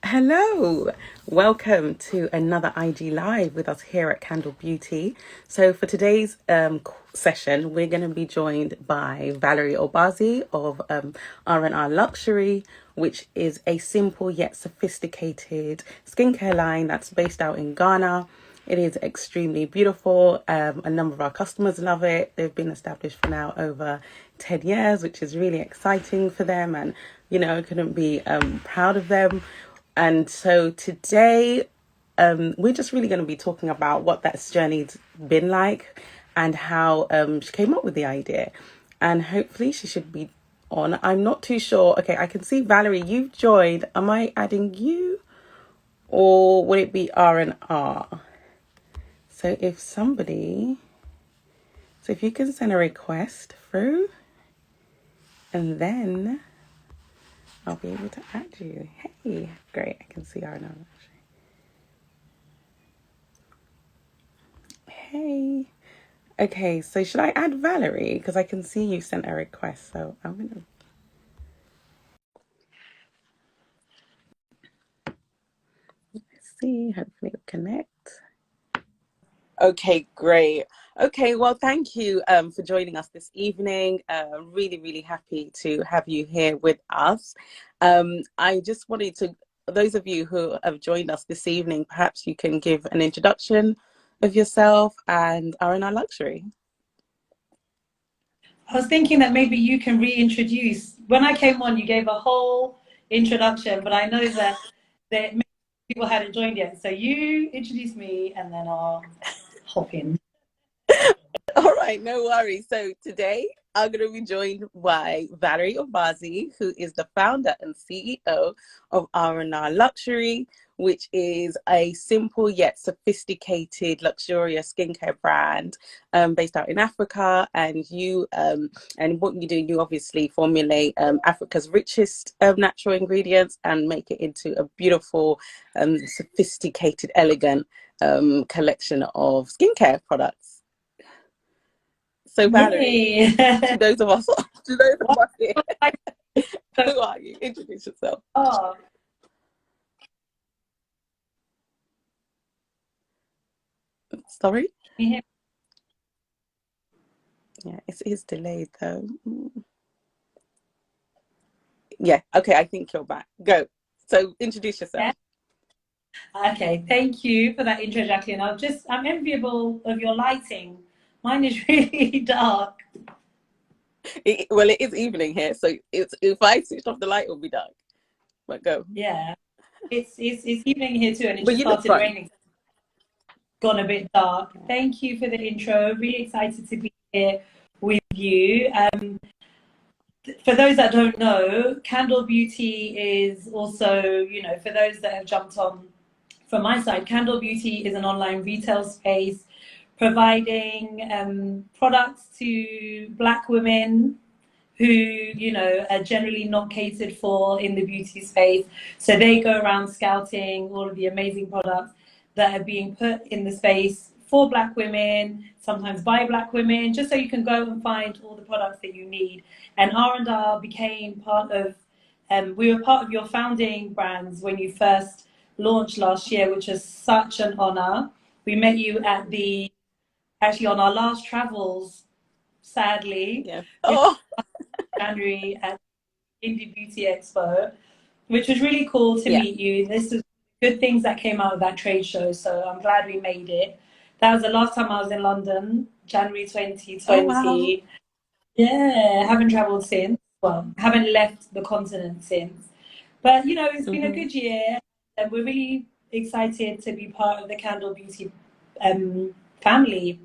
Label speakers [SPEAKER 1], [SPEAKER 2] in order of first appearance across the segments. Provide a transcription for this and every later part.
[SPEAKER 1] Hello, welcome to another IG Live with us here at Candour Beauty. So for today's session, we're going to be joined by Valerie Obaze of R&R Luxury, which is a simple yet sophisticated skincare line that's based out in Ghana. It is extremely beautiful. A number of our customers love it. They've been established for now over 10 years, which is really exciting for them. And, I couldn't be proud of them. And so today, we're just really going to be talking about what that journey's been like and how she came up with the idea. And hopefully she should be on. I'm not too sure. Okay, I can see Valerie, you've joined. Am I adding you? Or would it be R&R? So if you can send a request through, and then I'll be able to add you. Hey, great, I can see R&R actually. Hey. Okay, so should I add Valerie? Because I can see you sent a request, so I'm gonna... Let's see, hopefully it'll connect. Okay, great. Okay, well, thank you for joining us this evening. Really, really happy to have you here with us. I just wanted to, those of you who have joined us this evening, perhaps you can give an introduction of yourself and R&R Luxury.
[SPEAKER 2] I was thinking that maybe you can reintroduce. When I came on, you gave a whole introduction, but I know that many people hadn't joined yet. So you introduce me and then I'll hop in.
[SPEAKER 1] All right, no worries. So today I'm going to be joined by Valerie Obaze, who is the founder and CEO of R&R Luxury, which is a simple yet sophisticated luxurious skincare brand based out in Africa. And and what you do, you obviously formulate Africa's richest natural ingredients and make it into a beautiful, sophisticated, elegant collection of skincare products. So Valerie, to those of us here, who are you? Introduce yourself.
[SPEAKER 2] Oh.
[SPEAKER 1] Sorry? Yeah, it is delayed though. Yeah, okay, I think you're back. Go. So introduce yourself.
[SPEAKER 2] Yeah. Okay, thank you for that intro, Jacqueline. I'm enviable of your lighting. Mine is really dark.
[SPEAKER 1] Well, it is evening here, so if I switch off the light, it'll be dark. But go.
[SPEAKER 2] Yeah, it's evening here too, and it just started raining. Gone a bit dark. Thank you for the intro. Really excited to be here with you. For those that don't know, Candour Beauty is also, for those that have jumped on from my side, Candour Beauty is an online retail space providing products to Black women who, are generally not catered for in the beauty space. So they go around scouting all of the amazing products that are being put in the space for Black women, sometimes by Black women, just so you can go and find all the products that you need. And R&R became part of, we were part of your founding brands when you first launched last year, which was such an honor. We met you at actually on our last travels, sadly.
[SPEAKER 1] Yeah. Oh.
[SPEAKER 2] January at Indie Beauty Expo, which was really cool to meet you. This is good things that came out of that trade show, so I'm glad we made it. That was the last time I was in London, January 2020. Oh, wow. Yeah, haven't traveled since. Well, haven't left the continent since. But, it's been a good year, and we're really excited to be part of the Candour Beauty family.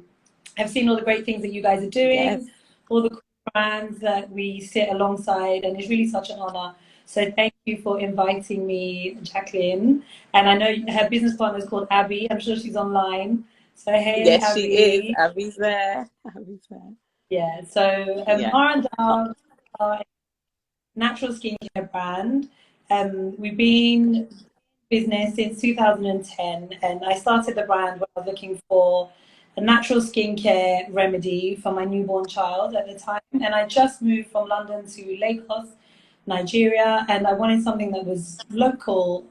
[SPEAKER 2] I've seen all the great things that you guys are doing, all the brands that we sit alongside, and it's really such an honor. So thank you for inviting me, Jacqueline. And I know her business partner is called Abby. I'm sure she's online. So hey,
[SPEAKER 1] yes,
[SPEAKER 2] Abby.
[SPEAKER 1] She is. Abby's there.
[SPEAKER 2] Yeah. So R&R are a natural skincare brand. We've been in business since 2010, and I started the brand when I was looking for a natural skincare remedy for my newborn child at the time. And I just moved from London to Lagos, Nigeria, and I wanted something that was local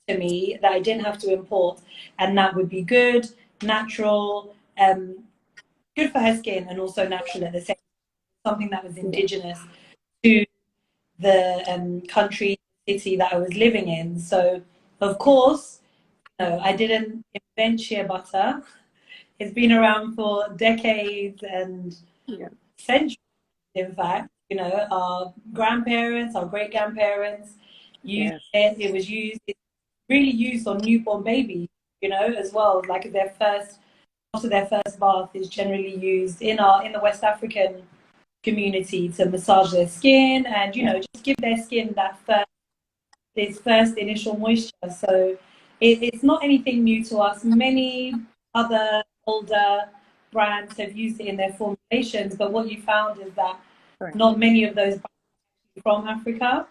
[SPEAKER 2] to me that I didn't have to import, and that would be good, natural, good for her skin, and also natural at the same time, something that was indigenous to the country, city that I was living in. So, of course, no, I didn't invent shea butter. It's been around for decades and centuries, in fact. You know, our grandparents, our great grandparents used it. It was used, it's really used on newborn babies, you know, as well. Like after their first bath is generally used in the West African community to massage their skin and, you know, just give their skin this first initial moisture. So it's not anything new to us. Many other older brands have used it in their formulations, but what you found is that not many of those brands are from Africa.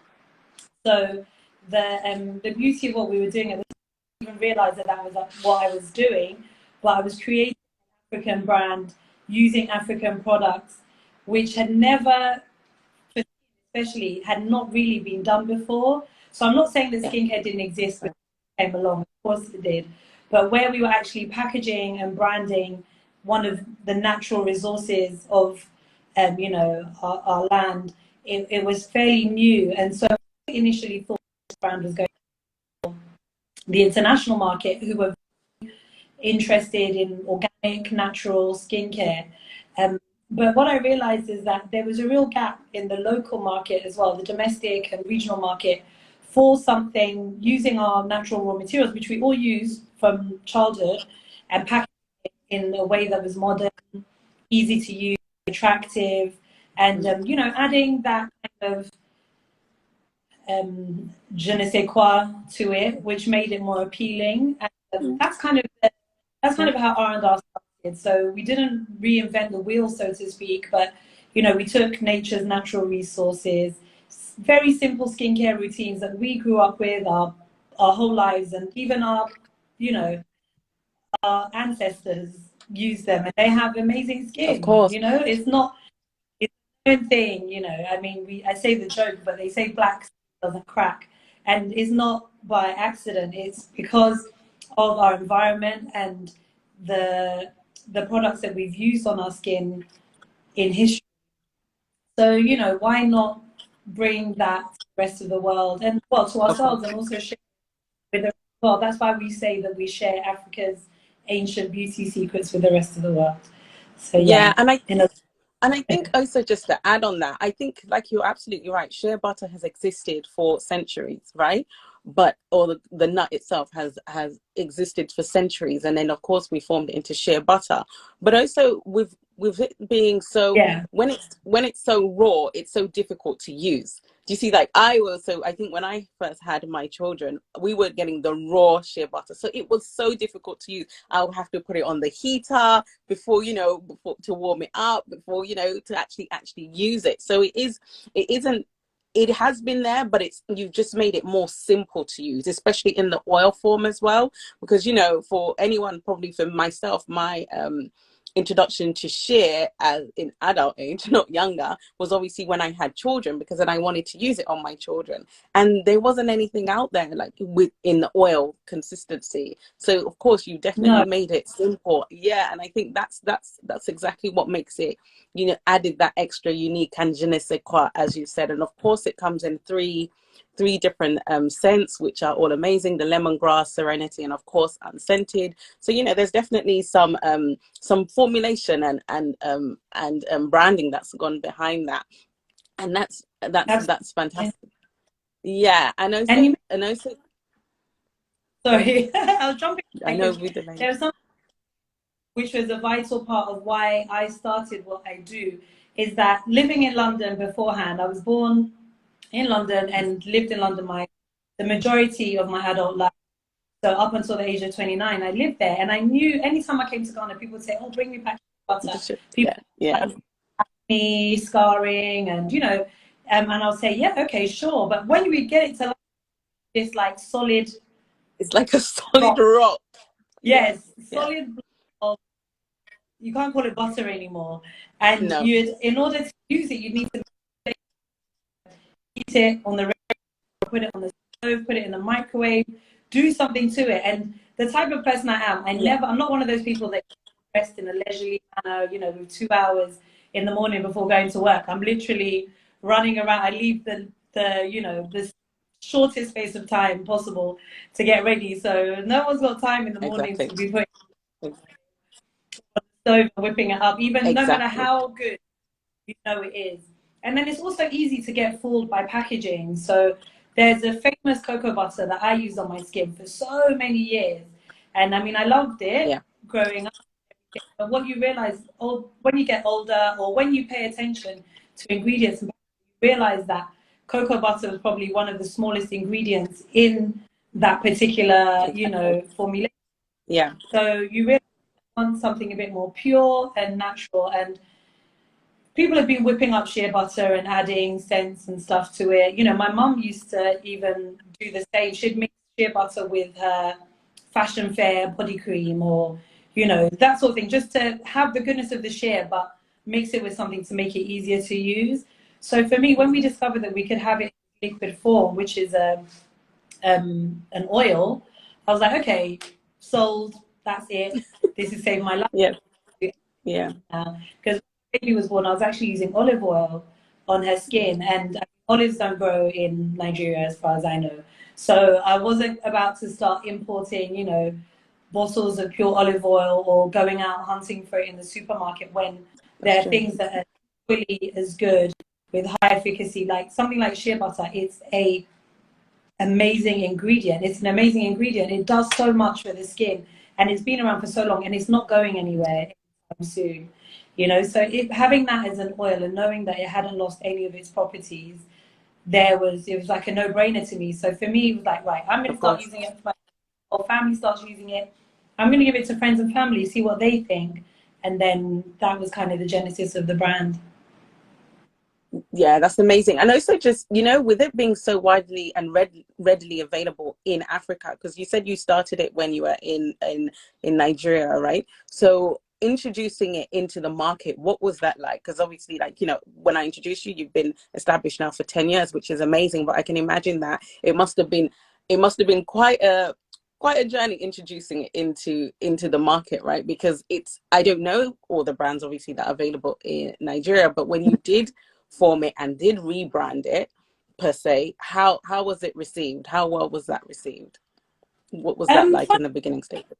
[SPEAKER 2] So the beauty of what we were doing at the time, I didn't even realize that that was what I was doing, but I was creating an African brand using African products, which had never, especially, had not really been done before. So I'm not saying that skincare didn't exist when it came along. Of course it did. But where we were actually packaging and branding one of the natural resources of, you know, our land, it was fairly new. And so I initially thought this brand was going to the international market, who were interested in organic, natural skincare. But what I realized is that there was a real gap in the local market as well, the domestic and regional market, for something using our natural raw materials, which we all use from childhood, and packaging it in a way that was modern, easy to use, attractive, and you know, adding that kind of je ne sais quoi to it, which made it more appealing. And that's kind of how R&R started. So we didn't reinvent the wheel, so to speak, but you know, we took nature's natural resources, very simple skincare routines that we grew up with our whole lives, and even our, you know, our ancestors used them, and they have amazing
[SPEAKER 1] Of
[SPEAKER 2] skin.
[SPEAKER 1] course.
[SPEAKER 2] You know, it's not it's a good thing. You know, I mean, I say the joke, but they say black skin doesn't crack, and it's not by accident. It's because of our environment and the products that we've used on our skin in history. So, you know, why not bring that to the rest of the world, and well, to ourselves, and also share with the well, that's why we say that we share Africa's ancient beauty secrets with the rest of the world. So
[SPEAKER 1] and I think also, just to add on that, I think, like, you're absolutely right. Shea butter has existed for centuries, right? But the nut itself has existed for centuries, and then of course we formed it into shea butter. But also with it being so, when it's so raw, it's so difficult to use. Do you see? Like, I think when I first had my children, we were getting the raw shea butter, so it was so difficult to use. I would have to put it on the heater before to warm it up, before to actually use it. So it has been there, but you've just made it more simple to use, especially in the oil form as well. Because, for anyone, probably for myself, my introduction to shea as in adult age, not younger, was obviously when I had children, because then I wanted to use it on my children, and there wasn't anything out there like in the oil consistency. So of course you definitely made it simple. And I think that's exactly what makes it, added that extra unique and je ne sais quoi, as you said. And of course it comes in three different scents, which are all amazing: the lemongrass, serenity, and of course unscented. So there's definitely some formulation and branding that's gone behind that, and that's fantastic. And also
[SPEAKER 2] sorry, I was jumping.
[SPEAKER 1] I know
[SPEAKER 2] there was something which was a vital part of why I started what I do, is that living in London beforehand, I was born in London and lived in London the majority of my adult life. So up until the age of 29, I lived there, and I knew anytime I came to Ghana, people would say, "Oh, bring me back butter." People acne, scarring, and and I'll say, "Yeah, okay, sure." But when we get it to this like solid,
[SPEAKER 1] it's like a solid rock.
[SPEAKER 2] Yes, solid block. You can't call it butter anymore. And in order to use it, you need to heat it on the radio, put it on the stove, put it in the microwave, do something to it. And the type of person I am, I'm not one of those people that rest in a leisurely manner, you know, with 2 hours in the morning before going to work. I'm literally running around. I leave the you know, the shortest space of time possible to get ready. So no one's got time in the mornings to be putting stove and whipping it up, even no matter how good you know it is. And then it's also easy to get fooled by packaging. So there's a famous cocoa butter that I used on my skin for so many years. And I mean, I loved it growing up. But what you realize when you get older, or when you pay attention to ingredients, you realize that cocoa butter was probably one of the smallest ingredients in that particular, you know, formulation.
[SPEAKER 1] Yeah.
[SPEAKER 2] So you really want something a bit more pure and natural. And people have been whipping up shea butter and adding scents and stuff to it. You know, my mum used to even do the same. She'd mix shea butter with her Fashion Fair body cream, or, you know, that sort of thing, just to have the goodness of the shea, but mix it with something to make it easier to use. So for me, when we discovered that we could have it in liquid form, which is an oil, I was like, okay, sold. That's it. This has saved my life.
[SPEAKER 1] Yeah.
[SPEAKER 2] Because baby was born, I was actually using olive oil on her skin, and olives don't grow in Nigeria as far as I know. So I wasn't about to start importing, you know, bottles of pure olive oil, or going out hunting for it in the supermarket, when there are things that are really as good with high efficacy, like something like shea butter. It's a amazing ingredient. It's an amazing ingredient. It does so much for the skin, and it's been around for so long, and it's not going anywhere anytime soon. You know, so having that as an oil and knowing that it hadn't lost any of its properties, it was like a no-brainer to me. So for me, it was like, right, I'm going to start using it. My whole family starts using it. I'm going to give it to friends and family, see what they think. And then that was kind of the genesis of the brand.
[SPEAKER 1] Yeah, that's amazing. And also, just, you know, with it being so widely and readily available in Africa, because you said you started it when you were in Nigeria, right? So introducing it into the market, what was that like? Because obviously, like, you know, when I introduced you, you've been established now for 10 years, which is amazing. But I can imagine that it must have been quite a journey introducing it into the market, right? Because I don't know all the brands obviously that are available in Nigeria, but when you did form it and did rebrand it per se, how was it received? How well was that received? What was that like in the beginning stages?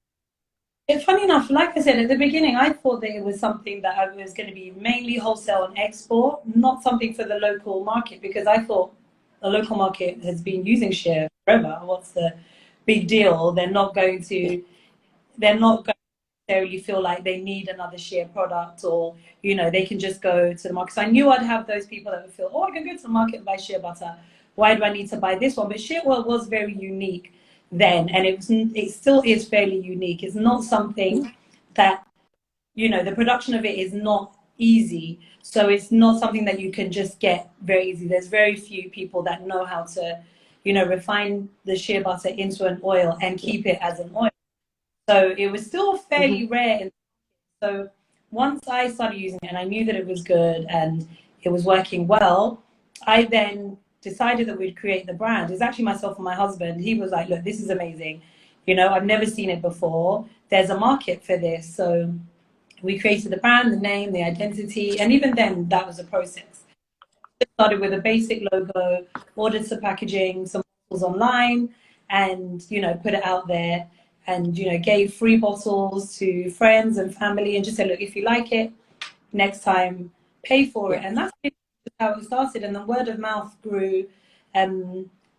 [SPEAKER 2] Funny enough, like I said at the beginning, I thought that it was something that I was going to be mainly wholesale and export, not something for the local market, because I thought the local market has been using shea forever. What's the big deal? They're not going to necessarily feel like they need another shea product, or, you know, they can just go to the market. So I knew I'd have those people that would feel, oh, I can go to the market and buy shea butter. Why do I need to buy this one? But shea oil was very unique then, and it still is fairly unique. It's not something that, you know, the production of it is not easy. So it's not something that you can just get very easy. There's very few people that know how to, you know, refine the shea butter into an oil and keep it as an oil. So it was still fairly rare. So once I started using it and I knew that it was good and it was working well, I then decided that we'd create the brand. It's actually myself and my husband. He was like, look, this is amazing. You know, I've never seen it before. There's a market for this. So we created the brand, the name, the identity, and even then that was a process. It started with a basic logo, ordered some packaging, some bottles online, and, you know, put it out there, and, you know, gave free bottles to friends and family, and just said, look, if you like it, next time pay for it. And that's how it started. And the word of mouth grew.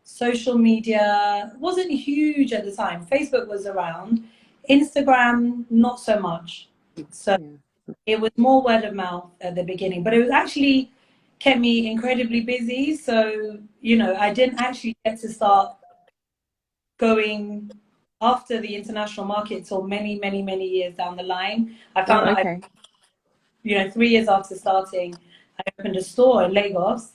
[SPEAKER 2] Social media wasn't huge at the time. Facebook was around. Instagram, not so much. So it was more word of mouth at the beginning, but it was actually kept me incredibly busy. So, you know, I didn't actually get to start going after the international market till many, many, many years down the line. I found that you know, 3 years after starting, I opened a store in Lagos,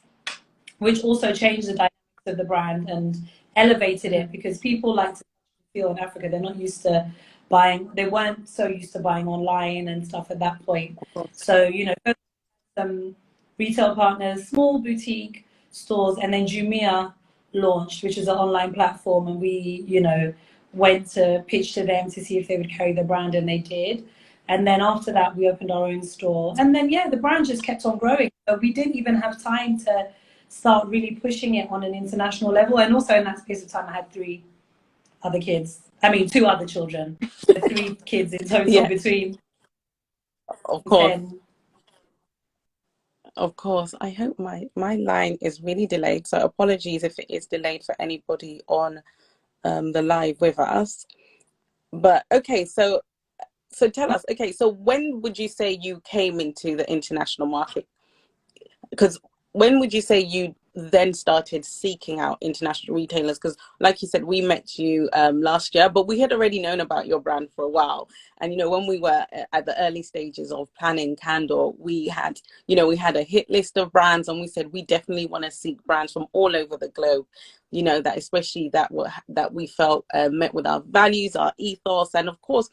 [SPEAKER 2] which also changed the dynamics of the brand and elevated it, because people like to feel in Africa. They're not used to buying, they weren't so used to buying online and stuff at that point. So, you know, some retail partners, small boutique stores, and then Jumia launched, which is an online platform, and we, went to pitch to them to see if they would carry the brand, and they did. And then after that, we opened our own store. And then, yeah, the brand just kept on growing. So we didn't even have time to start really pushing it on an international level. And also in that space of time, I had two other children. So 3 kids in total,
[SPEAKER 1] Yeah,
[SPEAKER 2] between
[SPEAKER 1] of course.
[SPEAKER 2] 10.
[SPEAKER 1] Of course. I hope my line is really delayed. So apologies if it is delayed for anybody on the live with us. But okay, so tell us, okay, so when would you say you came into the international market? Because when would you say you then started seeking out international retailers? Because like you said, we met you last year, but we had already known about your brand for a while. And when we were at the early stages of planning Candour, we had a hit list of brands, and we said we definitely want to seek brands from all over the globe, that especially that we felt met with our values, our ethos. And of course,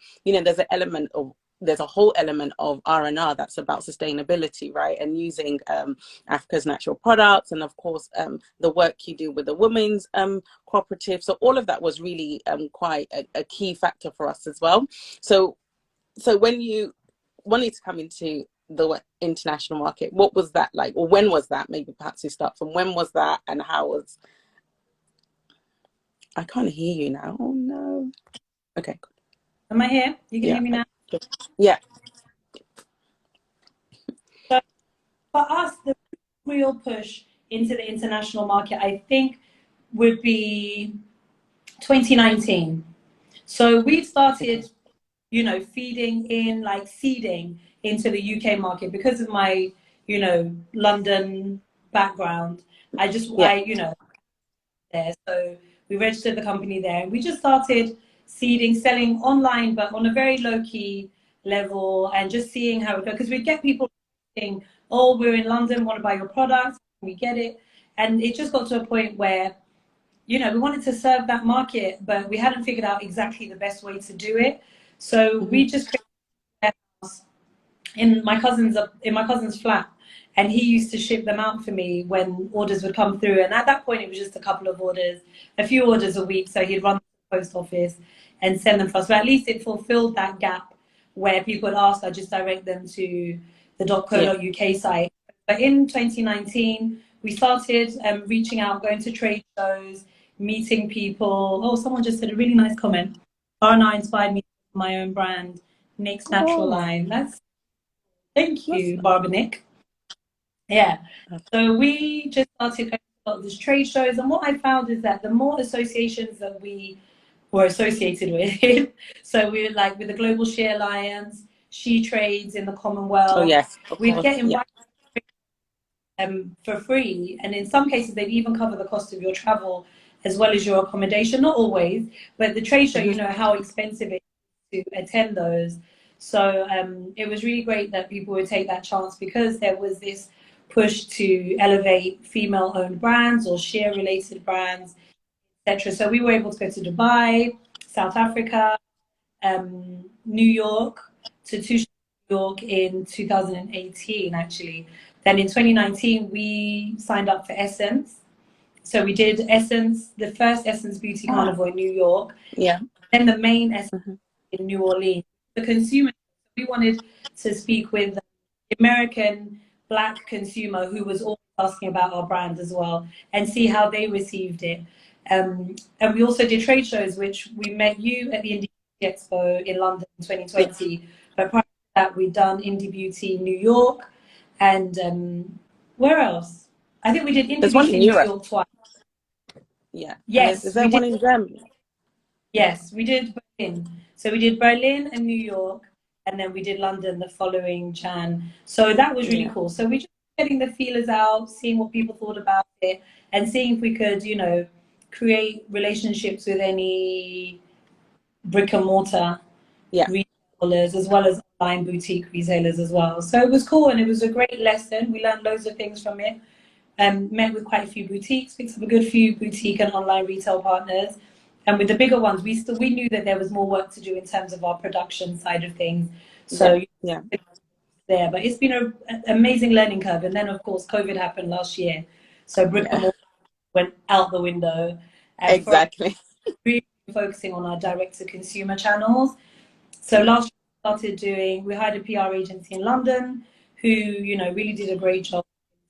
[SPEAKER 1] there's a whole element of R&R that's about sustainability, right? And using Africa's natural products, and of course the work you do with the women's cooperative. So all of that was really quite a key factor for us as well. So when you wanted to come into the international market, what was that like, or when was that? Maybe perhaps you start from when was that, and how was... I can't hear you now. Oh no. Okay.
[SPEAKER 2] Am I here? You can
[SPEAKER 1] Yeah.
[SPEAKER 2] hear me now?
[SPEAKER 1] Yeah.
[SPEAKER 2] So for us, the real push into the international market, I think, would be 2019. So we started, feeding in, like seeding into the UK market because of my, London background.
[SPEAKER 1] Yeah.
[SPEAKER 2] There. So we registered the company there, and we just started seeding, selling online, but on a very low key level, and just seeing how it goes. Because we get people saying, "Oh, we're in London, want to buy your products." We get it, and it just got to a point where, we wanted to serve that market, but we hadn't figured out exactly the best way to do it. So we just created a warehouse in my cousin's flat, and he used to ship them out for me when orders would come through. And at that point, it was just a couple of orders, a few orders a week. So he'd run to the post office and send them for us. But at least it fulfilled that gap where people would ask, I just direct them to the .co.uk site. But in 2019, we started reaching out, going to trade shows, meeting people. Oh, someone just said a really nice comment. R&R inspired me for my own brand, Nick's Natural Line. Thank you, Barbara Nick. Yeah. So we just started going to a lot of these trade shows, and what I found is that the more associations that we were associated with, so we were like with the Global Shea Alliance, She Trades in the Commonwealth.
[SPEAKER 1] Oh yes,
[SPEAKER 2] we'd get invited for free, and in some cases they'd even cover the cost of your travel as well as your accommodation. Not always, but the trade show, you know how expensive it is to attend those. So it was really great that people would take that chance, because there was this push to elevate female-owned brands or share-related brands, etc. So we were able to go to Dubai, South Africa, New York, to New York in 2018, actually. Then in 2019, we signed up for Essence. So we did Essence, the first Essence Beauty Carnival in New York.
[SPEAKER 1] Yeah.
[SPEAKER 2] Then the main Essence in New Orleans. The consumer, we wanted to speak with the American Black consumer who was always asking about our brand as well, and see how they received it. And we also did trade shows, which we met you at the Indie Beauty Expo in London in 2020. Yeah. But prior to that, we'd done Indie Beauty New York, and where else? I think we did Indie Beauty in New York twice.
[SPEAKER 1] Yeah.
[SPEAKER 2] Yes.
[SPEAKER 1] Is there one in Germany?
[SPEAKER 2] Yes, we did Berlin. So we did Berlin and New York, and then we did London the following Jan. So that was really cool. So we just getting the feelers out, seeing what people thought about it, and seeing if we could, create relationships with any brick and mortar retailers, as well as online boutique retailers as well. So it was cool, and it was a great lesson. We learned loads of things from it. Met with quite a few boutiques, picked up a good few boutique and online retail partners. And with the bigger ones, we knew that there was more work to do in terms of our production side of things. So there, but it's been an amazing learning curve. And then of course COVID happened last year, so brick and mortar went out the window. And for us,
[SPEAKER 1] Exactly.
[SPEAKER 2] really focusing on our direct-to-consumer channels. So last year we started doing, we hired a PR agency in London who, really did a great job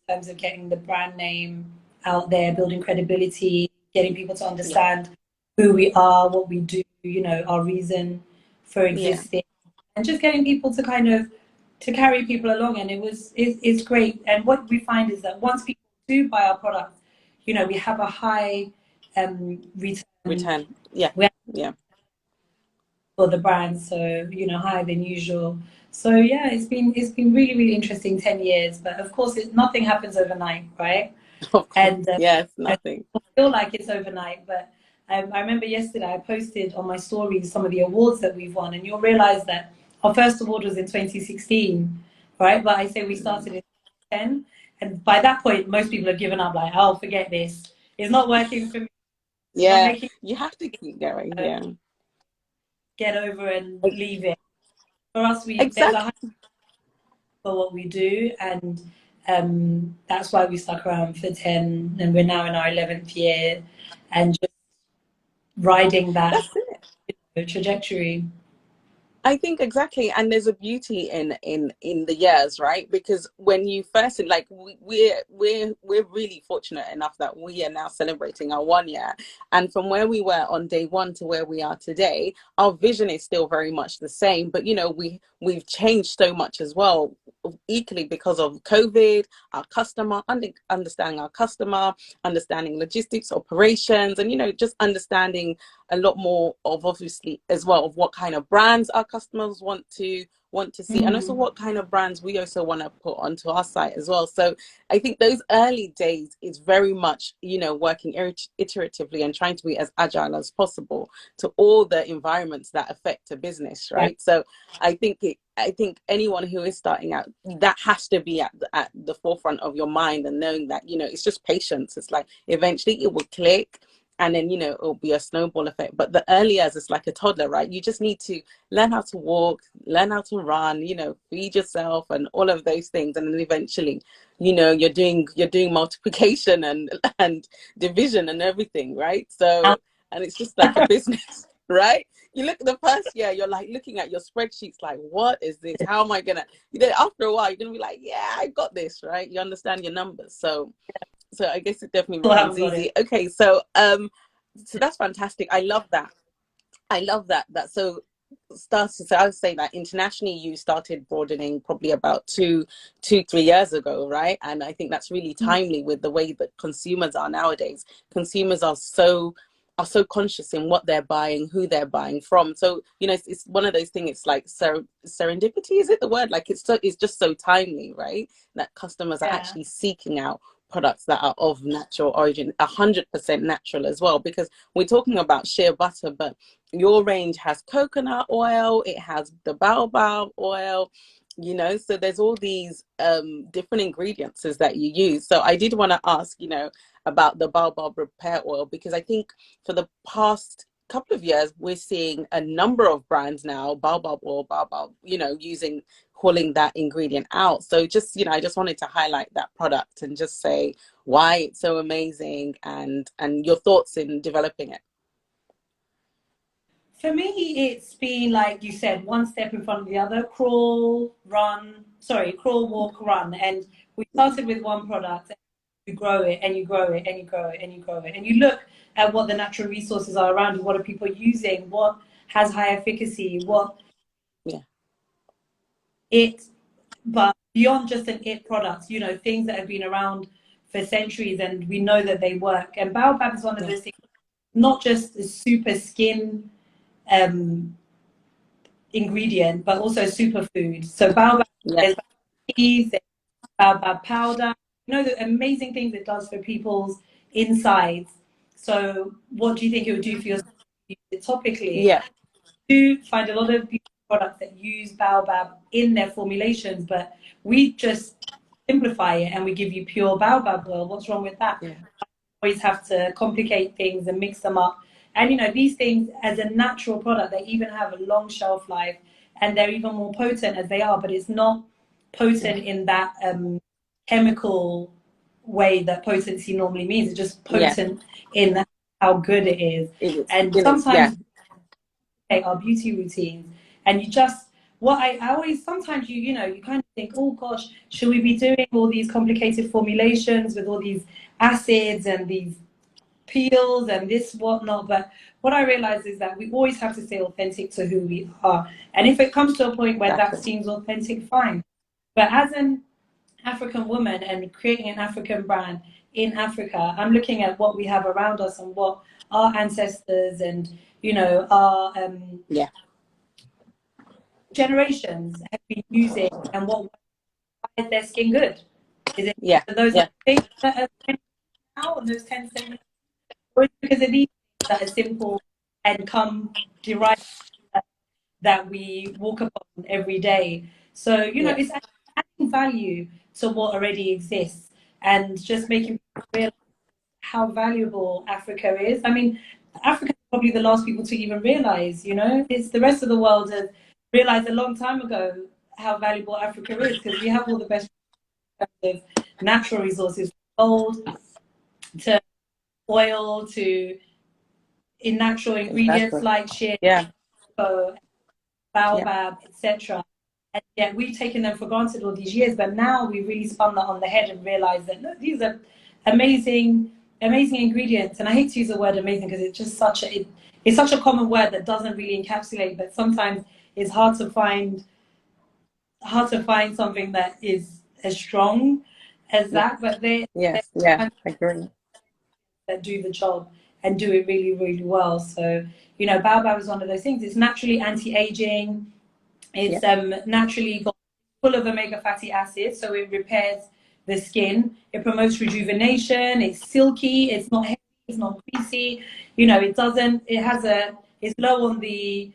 [SPEAKER 2] in terms of getting the brand name out there, building credibility, getting people to
[SPEAKER 1] Yeah.
[SPEAKER 2] understand who we are, what we do, our reason for
[SPEAKER 1] Yeah.
[SPEAKER 2] existing, and just getting people to kind of to carry people along. And it's great. And what we find is that once people do buy our products, we have a high return.
[SPEAKER 1] Return. Yeah.
[SPEAKER 2] We
[SPEAKER 1] Yeah.
[SPEAKER 2] for the brand, so higher than usual. So yeah, it's been really really interesting 10 years, but of course nothing happens overnight, right?
[SPEAKER 1] Of course.
[SPEAKER 2] And
[SPEAKER 1] Yes,
[SPEAKER 2] I
[SPEAKER 1] nothing.
[SPEAKER 2] feel like it's overnight, but I remember yesterday I posted on my stories some of the awards that we've won, and you'll realize that our first award was in 2016, right? But I say we started in 2010, and by that point most people have given up, like, oh, forget this, it's not working for me, it's not
[SPEAKER 1] Yeah.
[SPEAKER 2] making
[SPEAKER 1] You have to keep going.
[SPEAKER 2] uh,
[SPEAKER 1] Yeah.
[SPEAKER 2] get over and leave it. For us, there's a
[SPEAKER 1] Exactly.
[SPEAKER 2] high for what we do, and that's why we stuck around for 10, and we're now in our 11th year, and just riding that
[SPEAKER 1] That's it.
[SPEAKER 2] trajectory.
[SPEAKER 1] I think exactly, and there's a beauty in the years, right? Because when you first like we're really fortunate enough that we are now celebrating our 1 year, and from where we were on day one to where we are today, our vision is still very much the same. But we've changed so much as well, equally because of COVID, our customer, understanding our customer, understanding logistics, operations, and just understanding a lot more of, obviously, as well, of what kind of brands our customers want to see, and also
[SPEAKER 2] Mm.
[SPEAKER 1] what kind of brands we also want to put onto our site as well. So I think those early days is very much working iteratively and trying to be as agile as possible to all the environments that affect a business,
[SPEAKER 2] Yeah.
[SPEAKER 1] right? So I think anyone who is starting out, that has to be at the forefront of your mind, and knowing that it's just patience. It's like eventually it will click, and then it'll be a snowball effect. But the early years, it's like a toddler, right? You just need to learn how to walk, learn how to run, feed yourself and all of those things, and then eventually you're doing multiplication and division and everything, right? So, and it's just like a business. Right? You look at the first year, you're like looking at your spreadsheets like, what is this? How am I gonna, after a while you're gonna be like, yeah, I got this, right? You understand your numbers. So I guess it definitely
[SPEAKER 2] Still
[SPEAKER 1] becomes
[SPEAKER 2] haven't got
[SPEAKER 1] easy.
[SPEAKER 2] it.
[SPEAKER 1] Okay, so that's fantastic. I love that. I love that. So I would say that internationally you started broadening probably about 3 years ago, right? And I think that's really timely with the way that consumers are nowadays. Consumers are so conscious in what they're buying, who they're buying from. So it's one of those things. It's like serendipity, is it the word? Like it's just so timely, right? That customers are
[SPEAKER 2] Yeah.
[SPEAKER 1] actually seeking out products that are of natural origin, 100% natural as well. Because we're talking about shea butter, but your range has coconut oil, it has the baobab oil, so there's all these different ingredients that you use. So I did want to ask about the baobab repair oil, because I think for the past couple of years we're seeing a number of brands now, baobab oil, baobab, calling that ingredient out. So just I just wanted to highlight that product and just say why it's so amazing, and your thoughts in developing it.
[SPEAKER 2] For me, it's been like you said, one step in front of the other. Crawl, walk, run. And we started with one product, and you grow it and you grow it and you grow it and you grow it. And you look at what the natural resources are around you, what are people using, what has high efficacy, what
[SPEAKER 1] Yeah.
[SPEAKER 2] it, but beyond just an it product, things that have been around for centuries and we know that they work. And Baobab is one of
[SPEAKER 1] Yeah.
[SPEAKER 2] those things, not just a super skin um, ingredient, but also superfood. So baobab,
[SPEAKER 1] Yeah.
[SPEAKER 2] there's teas, there's baobab powder. The amazing things it does for people's insides. So what do you think it would do for your skin if you use it topically?
[SPEAKER 1] Yeah.
[SPEAKER 2] Do find a lot of beauty products that use baobab in their formulations, but we just simplify it and we give you pure baobab oil. What's wrong with that?
[SPEAKER 1] Yeah.
[SPEAKER 2] Always have to complicate things and mix them up. And these things as a natural product, they even have a long shelf life and they're even more potent as they are, but it's not
[SPEAKER 1] Yeah.
[SPEAKER 2] potent in that chemical way that potency normally means. It's just
[SPEAKER 1] Yeah,
[SPEAKER 2] potent in how good it is.
[SPEAKER 1] it is.
[SPEAKER 2] And
[SPEAKER 1] It is. Yeah,
[SPEAKER 2] sometimes our beauty routines, and you just what I always sometimes you know you kind of think, oh gosh, should we be doing all these complicated formulations with all these acids and these peels and this whatnot? But what I realize is that we always have to stay authentic to who we are, and if it comes to a point where that
[SPEAKER 1] exactly.
[SPEAKER 2] seems authentic, fine. But as an African woman and creating an African brand in Africa, I'm looking at what we have around us and what our ancestors and our
[SPEAKER 1] Yeah,
[SPEAKER 2] generations have been using, and what is their skin good? Is it
[SPEAKER 1] yeah,
[SPEAKER 2] those
[SPEAKER 1] yeah.
[SPEAKER 2] things that are trending now and those 10 seconds, or is it because of these things that are simple and come derived that we walk upon every day? So,
[SPEAKER 1] Yeah.
[SPEAKER 2] it's adding value to what already exists and just making people realize how valuable Africa is. I mean, Africa is probably the last people to even realize, it's the rest of the world has realized a long time ago how valuable Africa is, because we have all the best of natural resources, gold to oil to in natural ingredients
[SPEAKER 1] Exactly.
[SPEAKER 2] like shea,
[SPEAKER 1] Yeah, yeah.
[SPEAKER 2] baobab, etc. And yet we've taken them for granted all these years, but now we really spun that on the head and realized that look, these are amazing, amazing ingredients. And I hate to use the word amazing because it's just it's such a common word that doesn't really encapsulate, but sometimes it's hard to find something that is as strong as
[SPEAKER 1] Yeah.
[SPEAKER 2] that. But they're
[SPEAKER 1] Yes. Yeah.
[SPEAKER 2] kind
[SPEAKER 1] I agree.
[SPEAKER 2] that do the job and do it really, really well. So, baobab is one of those things. It's naturally anti-aging.
[SPEAKER 1] Yeah.
[SPEAKER 2] It's naturally full of omega fatty acids, so it repairs the skin. It promotes rejuvenation. It's silky. It's not heavy. It's not greasy. It doesn't. It's low on the.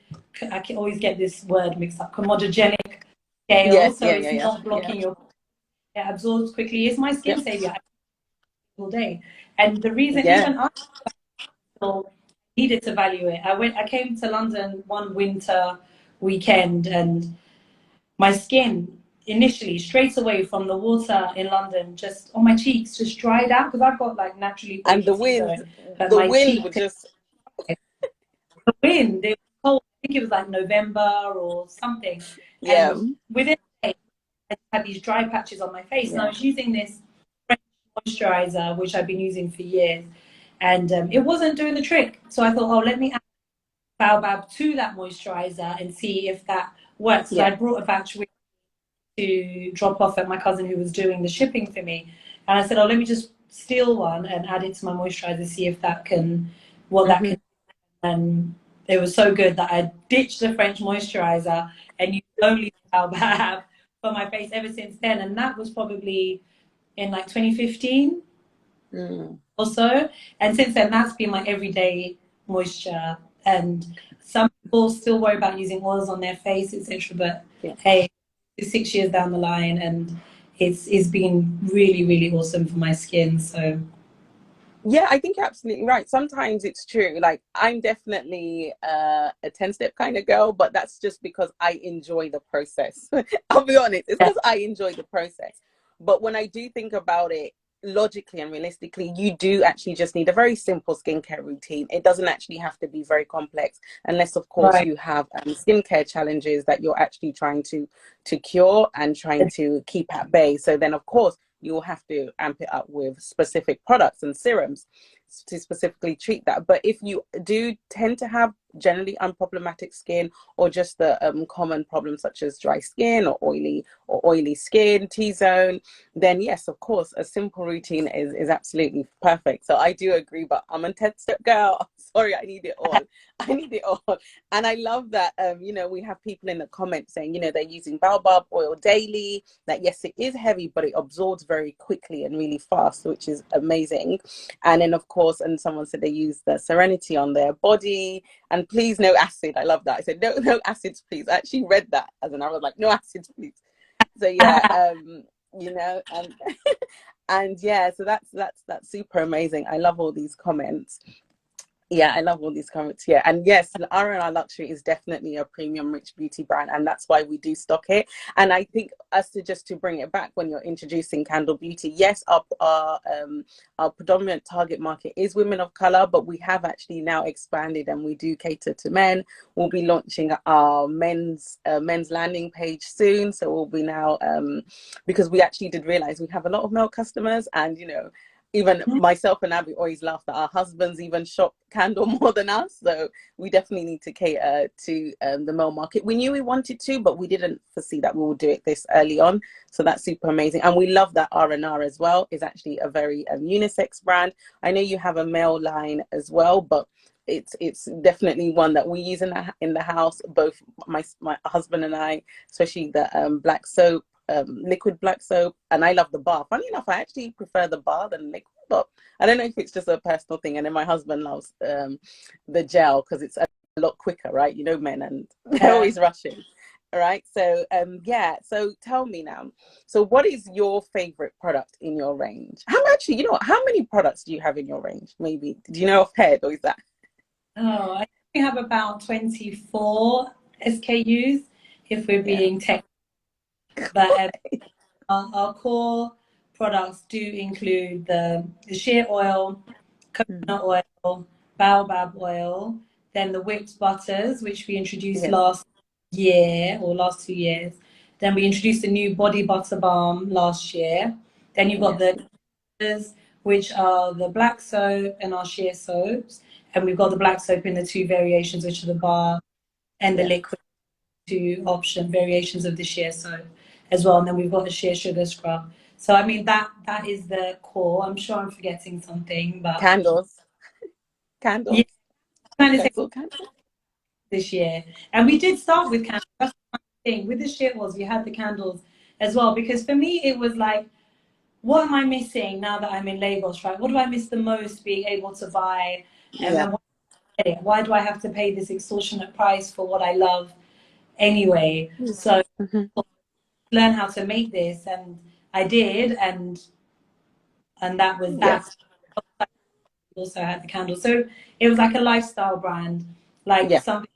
[SPEAKER 2] I can always get this word mixed up. Comedogenic scale,
[SPEAKER 1] Yes.
[SPEAKER 2] so
[SPEAKER 1] Yeah. Yeah.
[SPEAKER 2] it's
[SPEAKER 1] Yeah.
[SPEAKER 2] not
[SPEAKER 1] Yeah.
[SPEAKER 2] blocking your. It absorbs quickly. It's my
[SPEAKER 1] Yep.
[SPEAKER 2] skin savior all day, and the reason
[SPEAKER 1] Yeah.
[SPEAKER 2] even I needed to value it. I came to London one winter weekend, and my skin initially straight away from the water in London, just on my cheeks, just dried out because I've got like naturally
[SPEAKER 1] And
[SPEAKER 2] oily
[SPEAKER 1] the
[SPEAKER 2] T-zone,
[SPEAKER 1] wind,
[SPEAKER 2] but
[SPEAKER 1] the
[SPEAKER 2] my
[SPEAKER 1] wind would
[SPEAKER 2] cheeks,
[SPEAKER 1] just.
[SPEAKER 2] the wind, it was cold. I think it was like November or something,
[SPEAKER 1] Yeah.
[SPEAKER 2] and within a day, I had these dry patches on my face, and I
[SPEAKER 1] Yeah.
[SPEAKER 2] was using this French moisturizer which I've been using for years, and it wasn't doing the trick. So I thought, oh, let me baobab to that moisturizer and see if that works. So
[SPEAKER 1] Yeah.
[SPEAKER 2] I brought a batch with to drop off at my cousin who was doing the shipping for me, and I said, "Oh, let me just steal one and add it to my moisturizer, see if that can, what that
[SPEAKER 1] Hmm.
[SPEAKER 2] can." And it was so good that I ditched the French moisturizer and used only baobab for my face ever since then. And that was probably in like 2015
[SPEAKER 1] Mm.
[SPEAKER 2] or so. And since then, that's been my everyday moisture. And some people still worry about using oils on their face, etc. But
[SPEAKER 1] Yeah.
[SPEAKER 2] hey, it's 6 years down the line, and it's been really, really awesome for my skin. So
[SPEAKER 1] Yeah, I think you're absolutely right. Sometimes it's true. Like I'm definitely a 10-step kind of girl, but that's just because I enjoy the process. I'll be honest. It's
[SPEAKER 2] yeah,
[SPEAKER 1] because I enjoy the process. But when I do think about it logically and realistically, you do actually just need a very simple skincare routine. It doesn't actually have to be very complex, unless of course
[SPEAKER 2] right.
[SPEAKER 1] you have skincare challenges that you're actually trying to cure and trying to keep at bay. So then of course you'll have to amp it up with specific products and serums to specifically treat that. But if you do tend to have generally unproblematic skin, or just the common problems such as dry skin or oily skin, T-zone, then yes, of course, a simple routine is absolutely perfect. So I do agree, but I'm a 10-step girl. Sorry, I need it all. I need it all. And I love that, we have people in the comments saying, they're using baobab oil daily, that yes, it is heavy, but it absorbs very quickly and really fast, which is amazing. And then of course, and someone said they use the Serenity on their body, and please no acid. I love that. I said no acids please. I actually read that as an I was like, no acids please. So yeah, and and yeah, so that's super amazing. I love all these comments. Yeah, I love all these comments. Yeah, and yes, R&R Luxury is definitely a premium rich beauty brand, and that's why we do stock it. And I think us to just to bring it back when you're introducing Candour Beauty, yes, our predominant target market is women of color, but we have actually now expanded and we do cater to men. We'll be launching our men's landing page soon, so we'll be now because we actually did realize we have a lot of male customers, and you know, even myself and Abby always laugh that our husbands even shop Candour more than us. So we definitely need to cater to the male market. We knew we wanted to, but we didn't foresee that we would do it this early on. So that's super amazing. And we love that R&R as well is actually a very unisex brand. I know you have a male line as well, but it's definitely one that we use in the house, both my husband and I, especially the black soap, liquid black soap, and I love the bar. Funny enough, I actually prefer the bar than liquid, but I don't know if it's just a personal thing. And then my husband loves the gel because it's a lot quicker, right? You know, men, and they're always rushing. All right, so yeah, so tell me now, so what is your favorite product in your range? How much, you know, how many products do you have in your range? Maybe, do you know offhand, or is that?
[SPEAKER 2] Oh, I think we have about 24 SKUs if we're
[SPEAKER 1] Yeah.
[SPEAKER 2] being tech. But our core products do include the shea oil, coconut oil, baobab oil, then the whipped butters, which we introduced
[SPEAKER 1] Yes.
[SPEAKER 2] last year or last 2 years. Then we introduced a new body butter balm last year. Then you've got
[SPEAKER 1] Yes.
[SPEAKER 2] the butters, which are the black soap and our shea soaps. And we've got the black soap in the two variations, which are the bar and the
[SPEAKER 1] Yeah.
[SPEAKER 2] liquid, two option variations of the shea soap as well. And then we've got the shea sugar scrub. So I mean that is the core. I'm sure I'm forgetting something, but
[SPEAKER 1] Candles.
[SPEAKER 2] yeah,
[SPEAKER 1] Candles.
[SPEAKER 2] kind of say
[SPEAKER 1] Pencil candles.
[SPEAKER 2] this year. And we did start with candles. That's the thing. With the shea oils, we had the candles as well. Because for me it was like, what am I missing now that I'm in Lagos, right? What do I miss the most being able to buy?
[SPEAKER 1] Yeah.
[SPEAKER 2] And why do I have to pay this extortionate price for what I love anyway? So
[SPEAKER 1] Mm-hmm.
[SPEAKER 2] learn how to make this, and I did, and that was that.
[SPEAKER 1] Yes.
[SPEAKER 2] Also had the candle, so it was like a lifestyle brand, like
[SPEAKER 1] Yeah.
[SPEAKER 2] something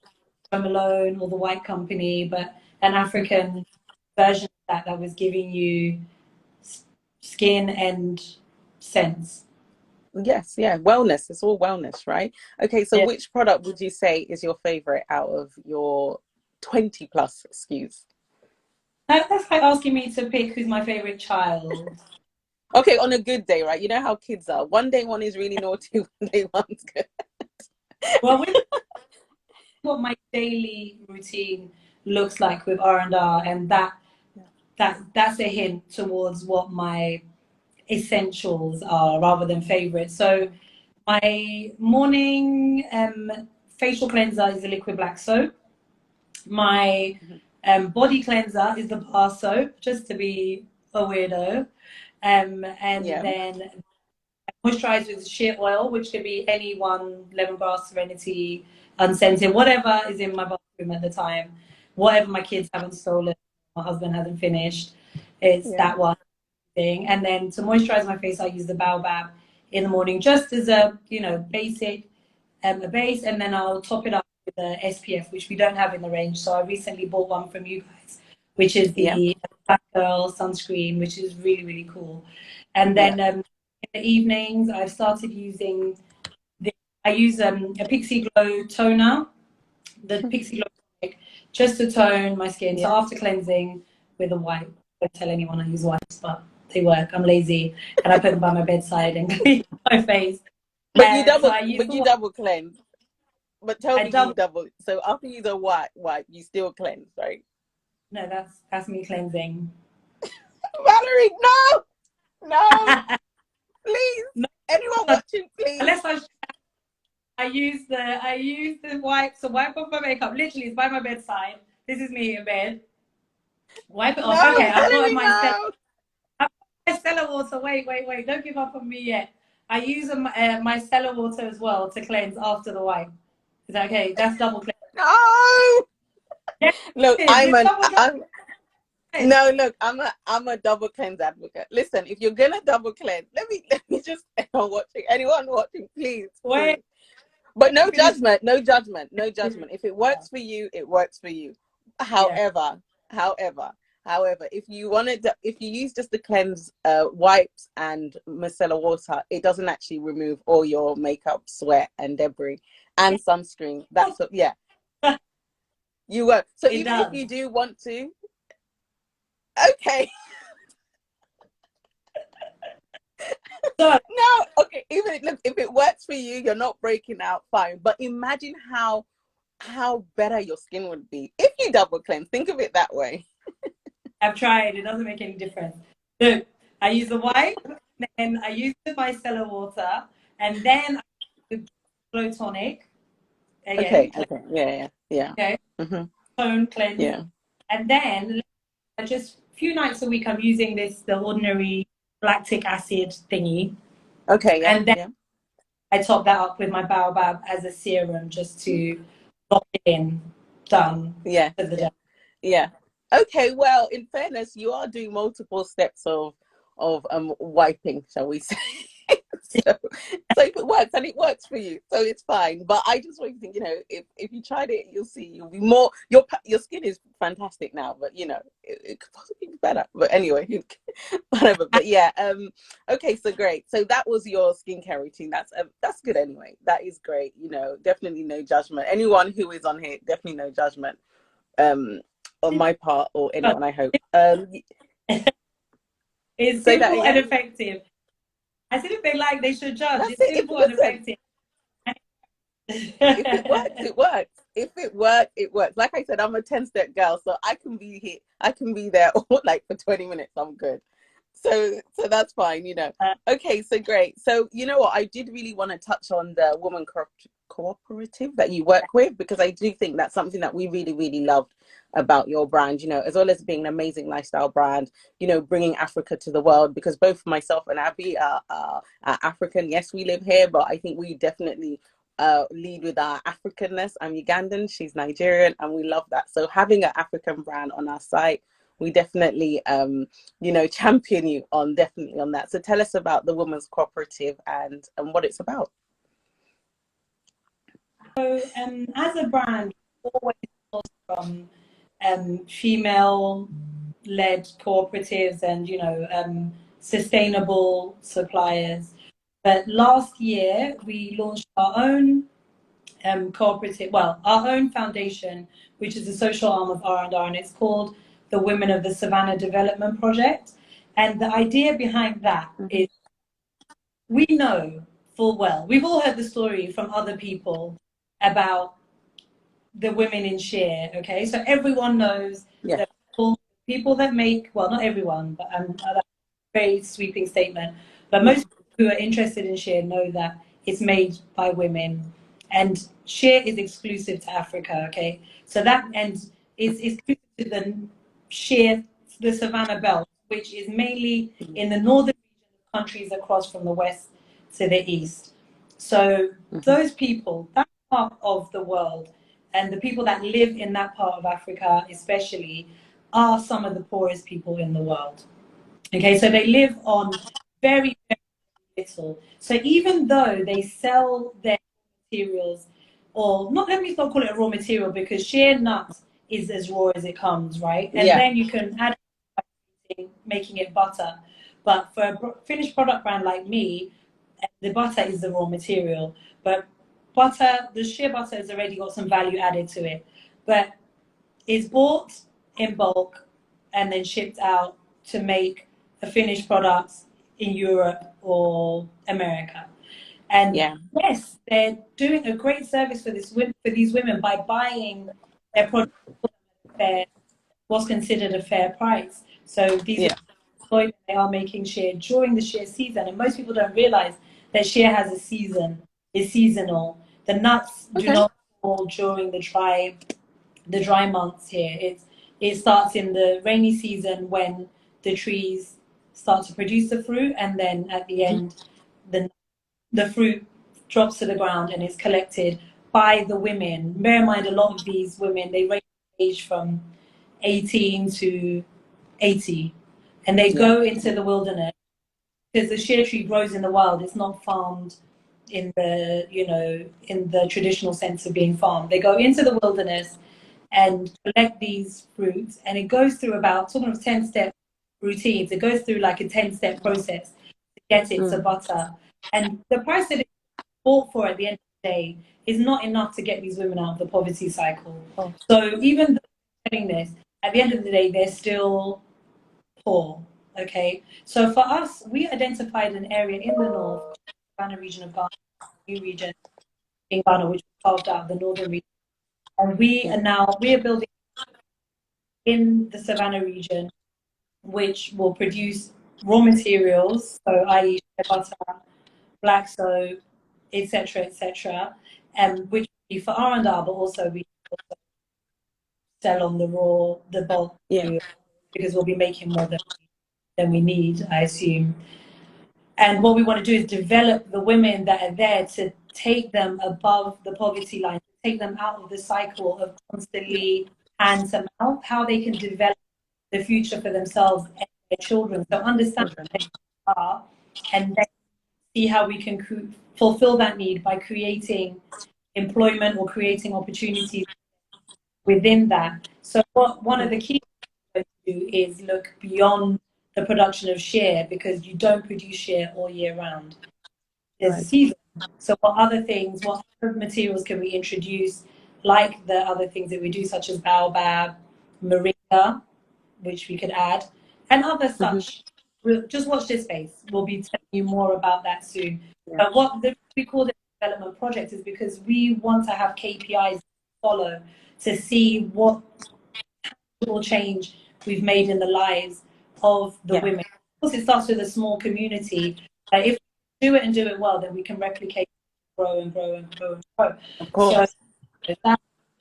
[SPEAKER 2] from Malone or the White Company, but an African version of that was giving you skin and sense.
[SPEAKER 1] Yes. Yeah. Wellness. It's all wellness, right? Okay. So
[SPEAKER 2] Yeah,
[SPEAKER 1] which product would you say is your favorite out of your 20 plus SKUs?
[SPEAKER 2] that's like asking me to pick who's my favorite child.
[SPEAKER 1] Okay. On a good day, right? You know how kids are. One day one is really naughty, one day one's good.
[SPEAKER 2] Well, with what my daily routine looks like with R&R, and that's a hint towards what my essentials are rather than favorites. So my morning facial cleanser is the liquid black soap. My body cleanser is the bar soap, just to be a weirdo. And
[SPEAKER 1] Yeah.
[SPEAKER 2] then moisturize with shea oil, which could be any one, lemongrass, serenity, unscented, whatever is in my bathroom at the time, whatever my kids haven't stolen, my husband hasn't finished, it's
[SPEAKER 1] Yeah.
[SPEAKER 2] that one thing. And then to moisturize my face, I use the baobab in the morning, just as a basic a base, and then I'll top it up with the SPF, which we don't have in the range. So I recently bought one from you guys, which is
[SPEAKER 1] Yeah.
[SPEAKER 2] the Black Girl Sunscreen, which is really, really cool. And
[SPEAKER 1] Yeah.
[SPEAKER 2] then in the evenings, I've started using I use a Pixie Glow toner, the Pixie Glow tonic, just to tone my skin. So
[SPEAKER 1] Yeah.
[SPEAKER 2] after cleansing with a wipe, I don't tell anyone I use wipes, but they work. I'm lazy, and I put them by my bedside and clean my face. So I use
[SPEAKER 1] But
[SPEAKER 2] the
[SPEAKER 1] you
[SPEAKER 2] wipe.
[SPEAKER 1] double cleanse. But tell
[SPEAKER 2] I
[SPEAKER 1] me you
[SPEAKER 2] double.
[SPEAKER 1] double. So after you use a wipe, you still cleanse, right?
[SPEAKER 2] No, that's me cleansing.
[SPEAKER 1] Valerie, no, no, please.
[SPEAKER 2] No,
[SPEAKER 1] Anyone watching, please.
[SPEAKER 2] unless I use the wipe to wipe off my makeup. Literally, it's by my bedside. This is me in bed. Wipe it off. Okay,
[SPEAKER 1] No,
[SPEAKER 2] I've got
[SPEAKER 1] Valerie,
[SPEAKER 2] my
[SPEAKER 1] no.
[SPEAKER 2] micellar water. Wait. Don't give up on me yet. I use my micellar water as well to cleanse after the wipe. Is that okay? That's double cleanse.
[SPEAKER 1] No.
[SPEAKER 2] Yes,
[SPEAKER 1] Look,
[SPEAKER 2] it's double
[SPEAKER 1] I'm
[SPEAKER 2] cleanse.
[SPEAKER 1] no, look, I'm a double cleanse advocate. Listen, if you're gonna double cleanse, let me just anyone watching, please,
[SPEAKER 2] Wait,
[SPEAKER 1] please. But no judgment, no judgment, no judgment. If it works for you, it works for you.
[SPEAKER 2] Yeah.
[SPEAKER 1] However, if you wanted to, if you use just the cleanse wipes and micellar water, it doesn't actually remove all your makeup, sweat, and debris and sunscreen. That's what, yeah, you won't. So
[SPEAKER 2] It
[SPEAKER 1] even
[SPEAKER 2] does.
[SPEAKER 1] if you do want to, okay.
[SPEAKER 2] So,
[SPEAKER 1] No, okay. Even look, if it works for you, you're not breaking out, fine. But imagine how better your skin would be if you double cleanse. Think of it that way.
[SPEAKER 2] I've tried. It doesn't make any difference. Look, I use the wipe, then I use the micellar water, and then I use the glow tonic again.
[SPEAKER 1] Okay. Yeah.
[SPEAKER 2] Okay,
[SPEAKER 1] Mm-hmm.
[SPEAKER 2] tone cleanse,
[SPEAKER 1] Yeah.
[SPEAKER 2] and then just a few nights a week I'm using the ordinary lactic acid thingy,
[SPEAKER 1] Okay. Yeah.
[SPEAKER 2] and then
[SPEAKER 1] Yeah.
[SPEAKER 2] I top that up with my baobab as a serum just to lock it in. Done
[SPEAKER 1] Yeah.
[SPEAKER 2] for the day.
[SPEAKER 1] Yeah. Okay. Well, in fairness, you are doing multiple steps of wiping, shall we say? so, so if it works, and it works for you, so it's fine. But I just want you to think, if you tried it, you'll see you'll be more. Your skin is fantastic now, but it could possibly be better. But anyway, whatever. But yeah. Okay. So great. So that was your skincare routine. That's good anyway. That is great. Definitely no judgment. Anyone who is on here, definitely no judgment. On my part or anyone, I hope.
[SPEAKER 2] It's
[SPEAKER 1] Say that
[SPEAKER 2] simple and
[SPEAKER 1] again.
[SPEAKER 2] effective. I said if they like, they should judge.
[SPEAKER 1] That's
[SPEAKER 2] It's
[SPEAKER 1] it. If
[SPEAKER 2] simple and
[SPEAKER 1] listen,
[SPEAKER 2] effective.
[SPEAKER 1] if it works, it works. If it works, it works. Like I said, I'm a 10-step girl, so I can be here. I can be there all, like for 20 minutes. I'm good. So that's fine. Okay, so great. So you know what? I did really want to touch on the woman cooperative that you work with, because I do think that's something that we really, really loved about your brand, as well as being an amazing lifestyle brand, bringing Africa to the world, because both myself and Abby are African. Yes, we live here, but I think we definitely lead with our Africanness. I'm Ugandan, she's Nigerian, and we love that. So having an African brand on our site, we definitely champion you on that. So tell us about the Women's Cooperative and what it's about.
[SPEAKER 2] So as a brand, we always source from female-led cooperatives and sustainable suppliers. But last year we launched our own cooperative, well, our own foundation, which is a social arm of R&R, and it's called the Women of the Savannah Development Project. And the idea behind that is, we know full well, we've all heard the story from other people about the women in Shea, okay? So everyone knows that people that make, well, not everyone, but that's a very sweeping statement, but most people who are interested in Shea know that it's made by women. And Shea is exclusive to Africa, okay? So that, and is exclusive to the Shea, the Savannah Belt, which is mainly in the northern region of countries across from the west to the east. So those people, that part of the world, and the people that live in that part of Africa especially, are some of the poorest people in the world. Okay, so they live on very, very little. So even though they sell their materials, or not, let me not call it a raw material, because shea nut is as raw as it comes, right? And then you can add making it butter. But for a finished product brand like me, the butter is the raw material. But butter, the shea butter has already got some value added to it. But it's bought in bulk and then shipped out to make a finished product in Europe or America. And yes, they're doing a great service for these women by buying their product at what's considered a fair price. So these they are making shea during the shea season, and most people don't realize that shea has a season. It's seasonal. The nuts do not fall during the dry months here. It starts in the rainy season when the trees start to produce the fruit, and then at the end, the fruit drops to the ground and is collected by the women. Bear in mind, a lot of these women, they range from 18 to 80, and they go into the wilderness, because the shea tree grows in the wild. It's not farmed in the, you know, in the traditional sense of being farmed. They go into the wilderness and collect these fruits, and it goes through about sort of 10-step routines. It goes through like a 10-step process to get it to butter. And the price that it's bought for at the end of the day is not enough to get these women out of the poverty cycle.
[SPEAKER 1] Oh.
[SPEAKER 2] So even though they're doing this, at the end of the day, they're still poor. Okay. So for us, we identified an area in the north, Ghana region of Ghana, new region in Ghana, which was carved out of the northern region. And we are building in the Savannah region, which will produce raw materials, so i.e. shea butter, black soap, etc., which will be for R&R, but also we also sell on the bulk, because we'll be making more than we need, I assume. And what we want to do is develop the women that are there to take them above the poverty line, take them out of the cycle of constantly hand to mouth, how they can develop the future for themselves and their children. So understand who they are, and then see how we can fulfill that need by creating employment or creating opportunities within that. So one of the key things to do is look beyond the production of shea, because you don't produce shea all year round. There's a season. So what other materials can we introduce, like the other things that we do, such as baobab, moringa, which we could add, and other such. Just watch this space. We'll be telling you more about that soon. But we call it a development project is because we want to have KPIs to follow to see what tangible change we've made in the lives of the women. Of course, it starts with a small community. If we do it and do it well, then we can replicate, grow and grow and grow and grow.
[SPEAKER 1] Of course.
[SPEAKER 2] So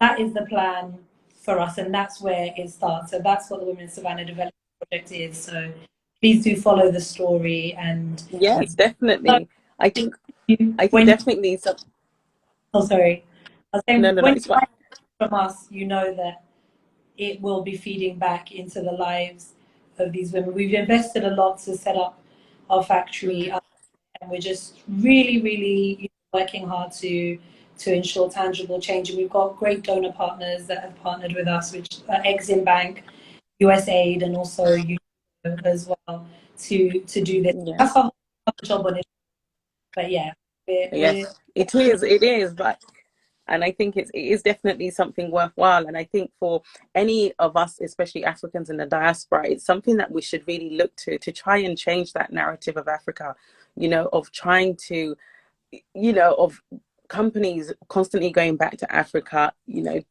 [SPEAKER 2] that is the plan for us, and that's where it starts. So that's what the Women in Savannah Development Project is. So please do follow the story. And
[SPEAKER 1] yes, definitely. I think definitely.
[SPEAKER 2] Oh, sorry. I was saying,
[SPEAKER 1] No,
[SPEAKER 2] when
[SPEAKER 1] it's
[SPEAKER 2] you buy
[SPEAKER 1] fine.
[SPEAKER 2] from us, you know that it will be feeding back into the lives of these women. We've invested a lot to set up our factory, and we're just really, really working hard to ensure tangible change. And we've got great donor partners that have partnered with us, which are Exim Bank, USAID, and also you as well to do this. That's our job on it. But yeah,
[SPEAKER 1] yes, it is. But and I think it is definitely something worthwhile. And I think for any of us, especially Africans in the diaspora, it's something that we should really look to try and change that narrative of Africa, of trying to, of companies constantly going back to Africa,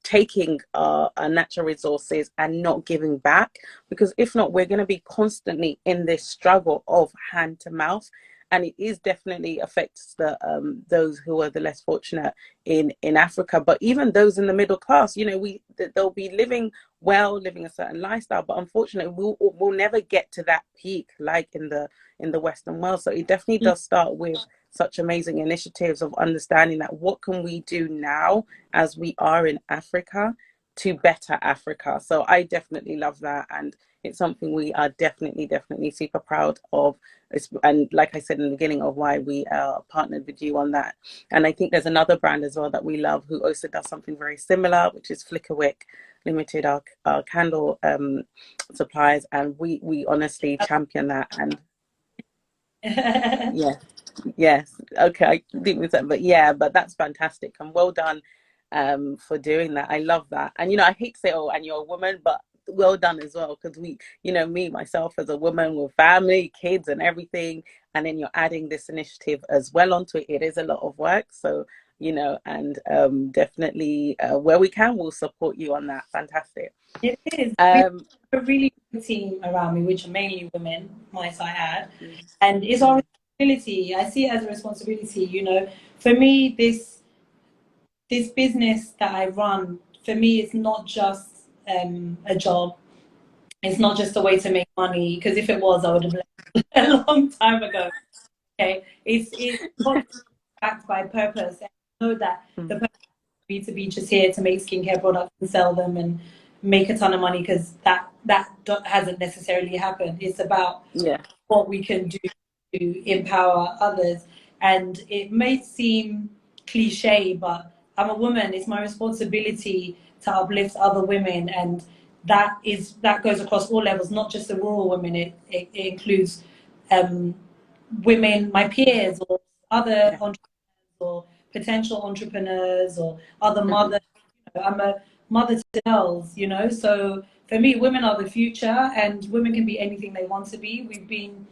[SPEAKER 1] taking our natural resources and not giving back. Because if not, we're going to be constantly in this struggle of hand to mouth. And it is definitely affects those who are the less fortunate in Africa, but even those in the middle class. They'll be living a certain lifestyle, but unfortunately, we'll never get to that peak like in the Western world. So it definitely does start with such amazing initiatives of understanding that what can we do now as we are in Africa to better Africa. So I definitely love that, and it's something we are definitely super proud of. And like I said in the beginning, of why we partnered with you on that. And I think there's another brand as well that we love who also does something very similar, which is Flickerwick Limited, our candle suppliers, and we honestly champion that. And yes, okay, I didn't miss that, but that's fantastic and well done for doing that. I love that. And I hate to say, oh, and you're a woman, but well done as well, because we, me myself as a woman with family, kids and everything, and then you're adding this initiative as well onto it. It is a lot of work. So and definitely where we can, we'll support you on that. Fantastic.
[SPEAKER 2] It is. We have a really good team around me, which are mainly women, might I add. And it's our responsibility. I see it as a responsibility. For me, this business that I run, for me, it's not just a job. It's not just a way to make money, because if it was, I would have left a long time ago. Okay, it's backed by purpose. And I know that the purpose to be just here to make skincare products and sell them and make a ton of money, because that hasn't necessarily happened. It's about what we can do to empower others. And it may seem cliche, but I'm a woman. It's my responsibility to uplift other women, and that goes across all levels, not just the rural women. It includes women, my peers, or other entrepreneurs, or potential entrepreneurs, or other mothers. I'm a mother to girls, So for me, women are the future, and women can be anything they want to be. We've been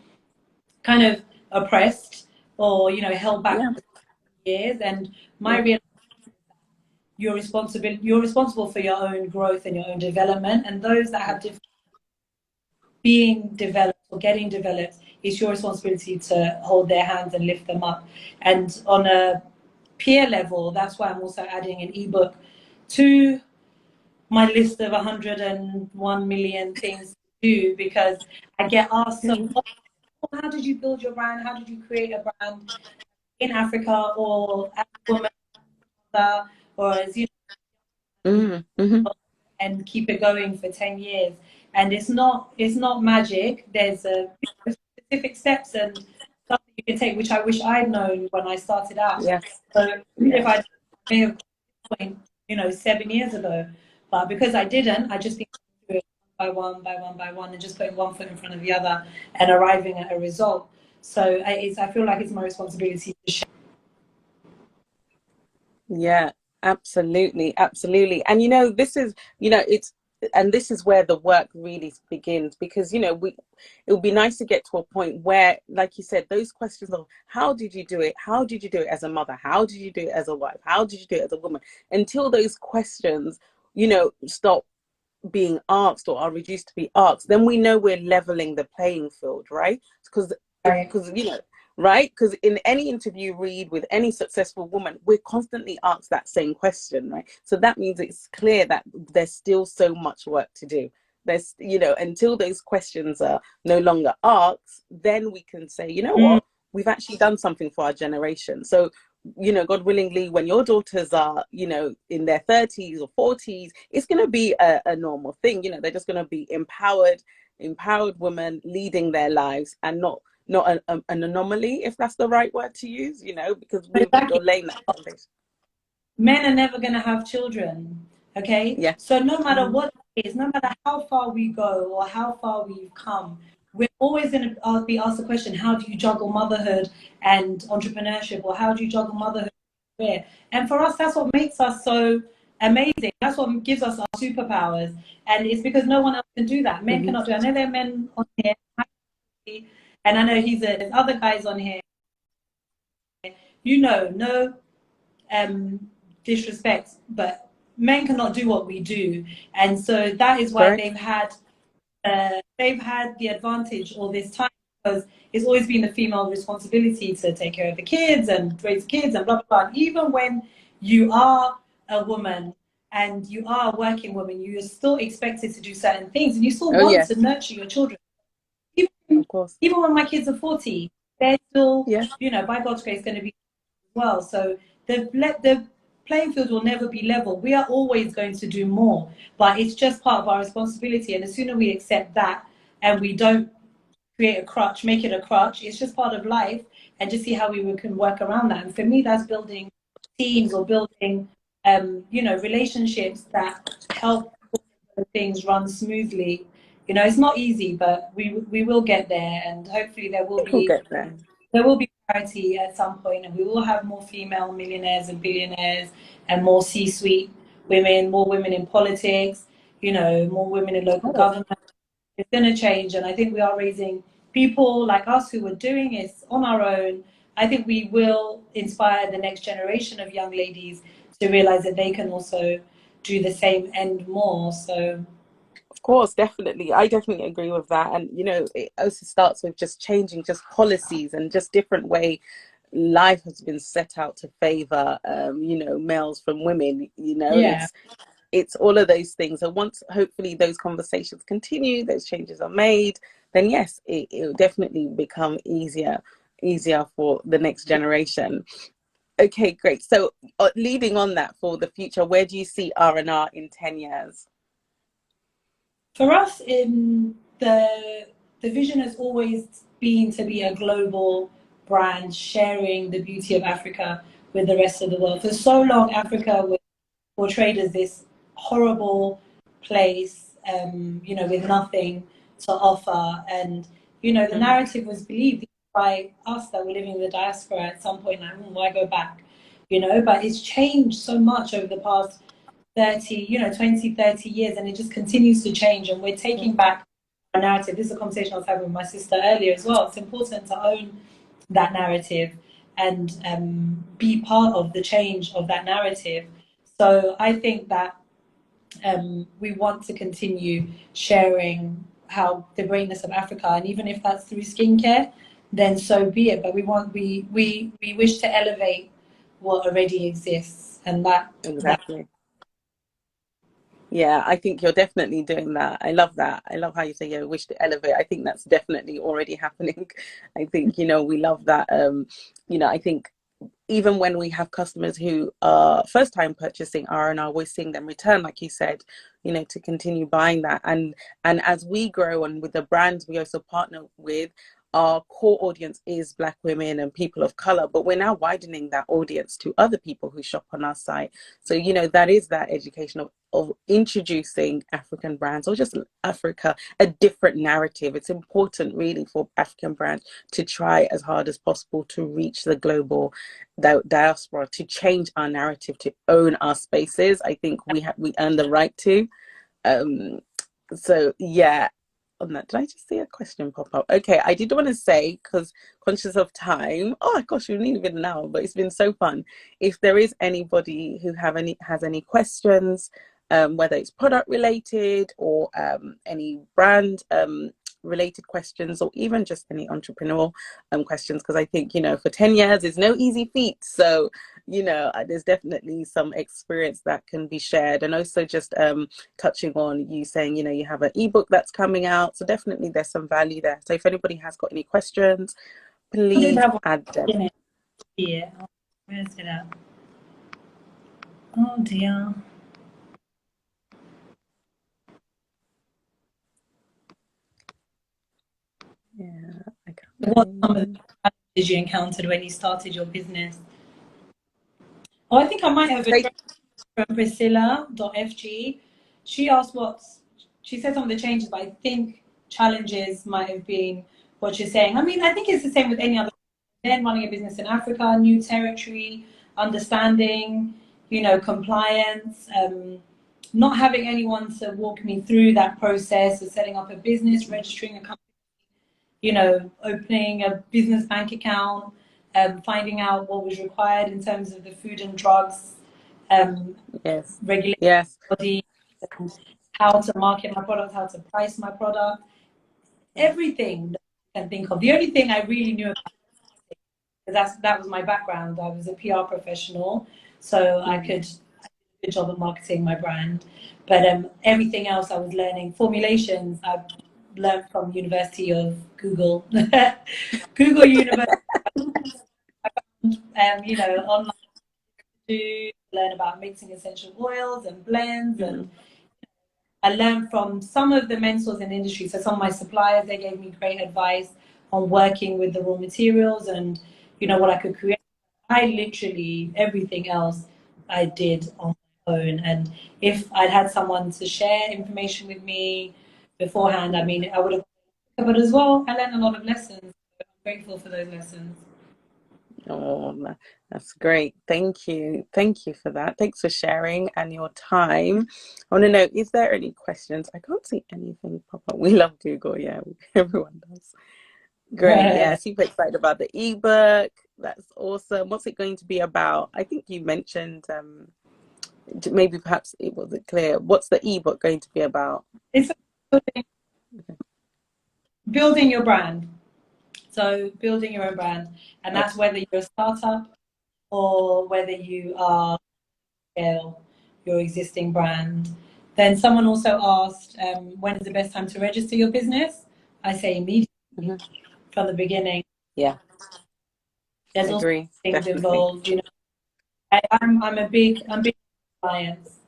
[SPEAKER 2] kind of oppressed or held back for years, and my real you're responsible for your own growth and your own development, and those that have being developed or getting developed, it's your responsibility to hold their hands and lift them up. And on a peer level, that's why I'm also adding an ebook to my list of 101 million things to do, because I get asked so often, how did you build your brand? How did you create a brand in Africa, or as a woman, or as and keep it going for 10 years? And it's not magic. There's specific steps and stuff that you can take, which I wish I'd known when I started out. So if I may have 7 years ago, but because I didn't, I just think it by one by one, and just putting one foot in front of the other and arriving at a result. So I feel like it's my responsibility to share.
[SPEAKER 1] Yeah, absolutely, absolutely. And this is, this is where the work really begins, because it would be nice to get to a point where, like you said, those questions of how did you do it, how did you do it as a mother, how did you do it as a wife, how did you do it as a woman, until those questions stop being asked or are reduced to be asked, then we know we're leveling the playing field, right? Because right? Because in any interview you read with any successful woman, we're constantly asked that same question, right? So that means it's clear that there's still so much work to do. There's, until those questions are no longer asked, then we can say, what, we've actually done something for our generation. So, God willingly, when your daughters are, in their 30s or 40s, it's going to be a normal thing. They're just going to be empowered women leading their lives, and not an anomaly, if that's the right word to use, because you're laying that foundation.
[SPEAKER 2] Men are never going to have children, okay?
[SPEAKER 1] Yeah.
[SPEAKER 2] So no matter what it is, no matter how far we go or how far we've come, we're always going to be asked the question, how do you juggle motherhood and entrepreneurship, or how do you juggle motherhood and career? And for us, that's what makes us so amazing. That's what gives us our superpowers. And it's because no one else can do that. Men cannot do it. I know there are men on here, and I know there's other guys on here, no disrespect, but men cannot do what we do. And so that is why they've had the advantage all this time, because it's always been the female responsibility to take care of the kids and raise kids and blah blah blah. And even when you are a woman and you are a working woman, you are still expected to do certain things, and you still want to nurture your children. Of course. Even when my kids are 40, they're still, by God's grace, going to be as well. So the playing field will never be level. We are always going to do more, but it's just part of our responsibility. And the sooner we accept that, and we don't create a crutch, make it a crutch, it's just part of life, and just see how we can work around that. And for me, that's building teams or building, relationships that help things run smoothly. It's not easy, but we will get there, and hopefully there will be parity at some point, and we will have more female millionaires and billionaires, and more C-suite women, more women in politics, more women in local government. It's going to change, and I think we are raising people like us who are doing it on our own. I think we will inspire the next generation of young ladies to realize that they can also do the same and more. So
[SPEAKER 1] of course, definitely. I definitely agree with that. And, it also starts with just changing just policies and just different way life has been set out to favor, males from women, it's all of those things. So once hopefully those conversations continue, those changes are made, then yes, it will definitely become easier for the next generation. Okay, great. So leading on that, for the future, where do you see R&R in 10 years?
[SPEAKER 2] For us, in the vision has always been to be a global brand sharing the beauty of Africa with the rest of the world. For so long, Africa was portrayed as this horrible place, you know, with nothing to offer. And, you know, the narrative was believed by us that were living in the diaspora at some point, like, why go back? You know, but it's changed so much over the past 30, you know, 20, 30 years, and it just continues to change. And we're taking back our narrative. This is a conversation I was having with my sister earlier as well. It's important to own that narrative and be part of the change of that narrative. So I think that we want to continue sharing how the greatness of Africa, and even if that's through skincare, then so be it. But we wish to elevate what already exists, and that
[SPEAKER 1] Exactly. Yeah, I think you're definitely doing that. I love that. I love how you say, yeah, wish to elevate. I think that's definitely already happening. I think, you know, we love that. You know, I think even when we have customers who are first time purchasing R&R, we're seeing them return, like you said, you know, to continue buying that. And as we grow and with the brands we also partner with, our core audience is Black women and people of color, but we're now widening that audience to other people who shop on our site. So, you know, that is that education of introducing African brands or just Africa, a different narrative. It's important really for African brands to try as hard as possible to reach the global diaspora, to change our narrative, to own our spaces. I think we earn the right to. So yeah, on that, did I just see a question pop up? Okay, I did want to say, because conscious of time, oh my gosh, we've nearly been an hour, but it's been so fun. If there is anybody who has any questions, whether it's product related or any brand related questions, or even just any entrepreneurial questions, because I think, you know, for 10 years is no easy feat. So, you know, there's definitely some experience that can be shared. And also just touching on you saying, you know, you have an ebook that's coming out, so definitely there's some value there. So if anybody has got any questions, please add them.
[SPEAKER 2] Yeah, where's it at? Oh dear.
[SPEAKER 1] Yeah, I can't.
[SPEAKER 2] What some of the challenges you encountered when you started your business? Oh, I think I might have a from Priscilla.fg. She asked she said some of the changes, but I think challenges might have been what you're saying. I mean, I think it's the same with any other. Then running a business in Africa, new territory, understanding, you know, compliance, not having anyone to walk me through that process of setting up a business, registering a company, you know, opening a business bank account, finding out what was required in terms of the food and drugs regulation body, how to market my product, how to price my product, everything that I can think of. The only thing I really knew about, that was my background. I was a PR professional, so I could do a good job at marketing my brand. But everything else I was learning. Formulations, I learned from University of Google, Google University. You know, online to learn about mixing essential oils and blends, and I learned from some of the mentors in the industry. So some of my suppliers, they gave me great advice on working with the raw materials and, you know, what I could create. I literally, everything else I did on my own. And if I'd had someone to share information with me beforehand, I mean, I would have, but as well, I learned a lot of lessons. I'm grateful for those lessons.
[SPEAKER 1] Oh, that's great. Thank you. Thank you for that. Thanks for sharing and your time. I want to know, is there any questions? I can't see anything pop up. We love Google. Yeah, everyone does. Great. Yeah, super excited about the ebook. That's awesome. What's it going to be about? I think you mentioned, maybe perhaps it wasn't clear. What's the ebook going to be about?
[SPEAKER 2] It's building your brand. So building your own brand, and that's whether you're a startup or whether you are your existing brand. Then someone also asked, when is the best time to register your business? I say immediately from the beginning.
[SPEAKER 1] Yeah,
[SPEAKER 2] there's
[SPEAKER 1] I
[SPEAKER 2] also
[SPEAKER 1] agree.
[SPEAKER 2] things
[SPEAKER 1] Definitely.
[SPEAKER 2] involved. You know, I'm big compliance.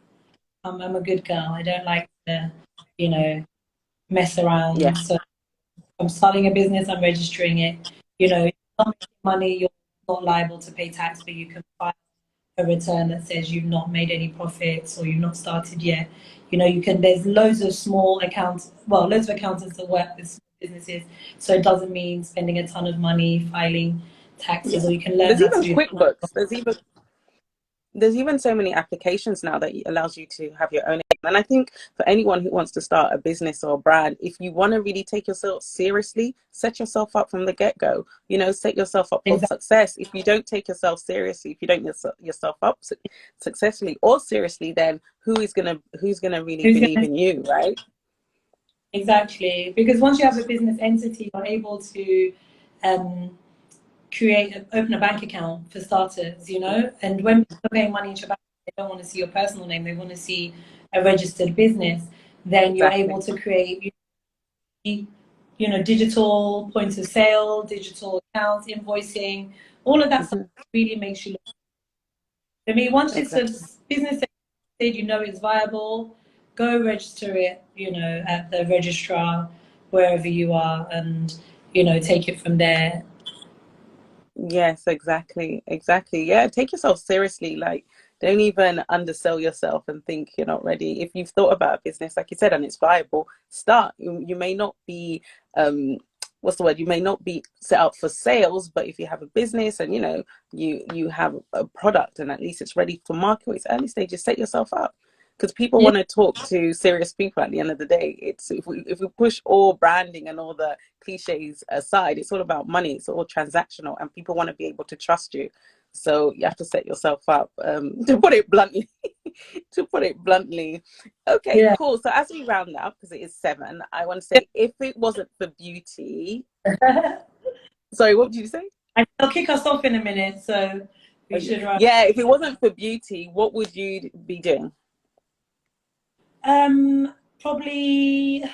[SPEAKER 2] I'm a good girl. I don't like to, you know, mess around.
[SPEAKER 1] Yeah.
[SPEAKER 2] So I'm starting a business. I'm registering it. You know, not making money, you're not liable to pay tax, but you can file a return that says you've not made any profits or you've not started yet. You know, you can, there's loads of small accounts, well, loads of accountants that work with small businesses. So it doesn't mean spending a ton of money filing taxes,
[SPEAKER 1] Yeah.
[SPEAKER 2] or you can learn
[SPEAKER 1] There's
[SPEAKER 2] how to
[SPEAKER 1] even
[SPEAKER 2] do
[SPEAKER 1] QuickBooks. There's even so many applications now that allows you to have your own. And I think for anyone who wants to start a business or a brand, if you want to really take yourself seriously, set yourself up from the get-go. You know, set yourself up for
[SPEAKER 2] exactly.
[SPEAKER 1] success. If you don't take yourself seriously, if you don't yourself up successfully or seriously, then who's gonna really
[SPEAKER 2] Who's
[SPEAKER 1] believe
[SPEAKER 2] gonna,
[SPEAKER 1] in you, right?
[SPEAKER 2] exactly. Because once you have a business entity, you're able to um, open a bank account for starters, you know. And when people are paying money into your bank, they don't want to see your personal name, they want to see a registered business. Then you're
[SPEAKER 1] Exactly.
[SPEAKER 2] able to create, you know, digital points of sale, digital accounts, invoicing, all of that stuff
[SPEAKER 1] Hmm.
[SPEAKER 2] really makes you look. I mean, once it's a
[SPEAKER 1] Exactly.
[SPEAKER 2] business that you know it's viable, go register it, you know, at the registrar wherever you are, and you know, take it from there.
[SPEAKER 1] Yes, exactly. Exactly. Yeah, take yourself seriously. Like, don't even undersell yourself and think you're not ready. If you've thought about a business, like you said, and it's viable, start. You may not be, what's the word? You may not be set up for sales, but if you have a business and you have a product and at least it's ready for market, it's early stages, set yourself up. Because people
[SPEAKER 2] Yeah,
[SPEAKER 1] want to talk to serious people at the end of the day. It's if we push all branding and all the cliches aside, it's all about money, it's all transactional, and people want to be able to trust you. So you have to set yourself up, to put it bluntly. To put it bluntly. Okay,
[SPEAKER 2] yeah.
[SPEAKER 1] cool. So as we round up, because it is 7, I want to say, if it wasn't for beauty, sorry, what did you say?
[SPEAKER 2] And they'll kick us off in a minute, so we
[SPEAKER 1] Okay.
[SPEAKER 2] should run.
[SPEAKER 1] Yeah, if it wasn't for beauty, what would you be doing?
[SPEAKER 2] Probably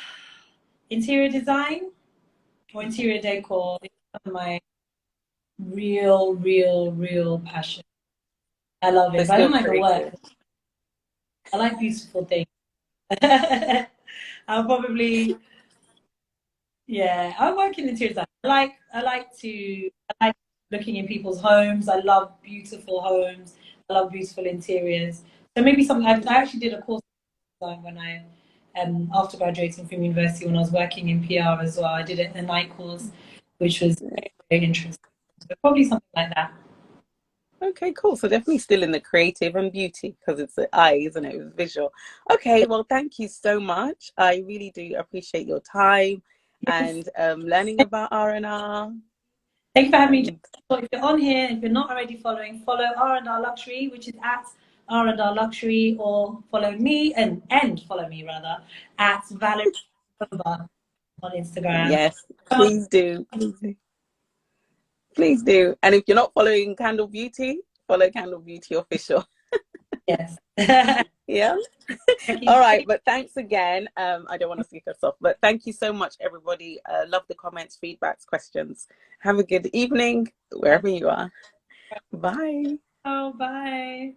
[SPEAKER 2] interior design or interior decor. It's one of my real passion. I love
[SPEAKER 1] So
[SPEAKER 2] it, but I
[SPEAKER 1] still
[SPEAKER 2] don't like the
[SPEAKER 1] creative.
[SPEAKER 2] work. I like beautiful things. I'll probably, yeah, I work in interior design. I like looking in people's homes. I love beautiful homes. I love beautiful interiors. So maybe something, I actually did a course in design when I, after graduating from university, when I was working in PR as well. I did a night course, which was very interesting. So probably something like that.
[SPEAKER 1] Okay, cool. So definitely still in the creative and beauty because it's the eye, isn't it? It's visual. Okay, well, thank you so much. I really do appreciate your time
[SPEAKER 2] Yes.
[SPEAKER 1] and learning about R&R.
[SPEAKER 2] Thank you for having me.
[SPEAKER 1] And
[SPEAKER 2] So if you're on here, if you're not already following, follow R&R Luxury, which is at R&R Luxury, or follow me and follow me rather at Valerie Obaze on Instagram.
[SPEAKER 1] yes, please do. Please do. Please do. And if you're not following Candour Beauty, follow Candour Beauty Official.
[SPEAKER 2] Yes.
[SPEAKER 1] Yeah. All right, but thanks again. I don't want to speak us off, but thank you so much, everybody. Love the comments, feedbacks, questions. Have a good evening wherever you are. Bye.
[SPEAKER 2] Oh, bye.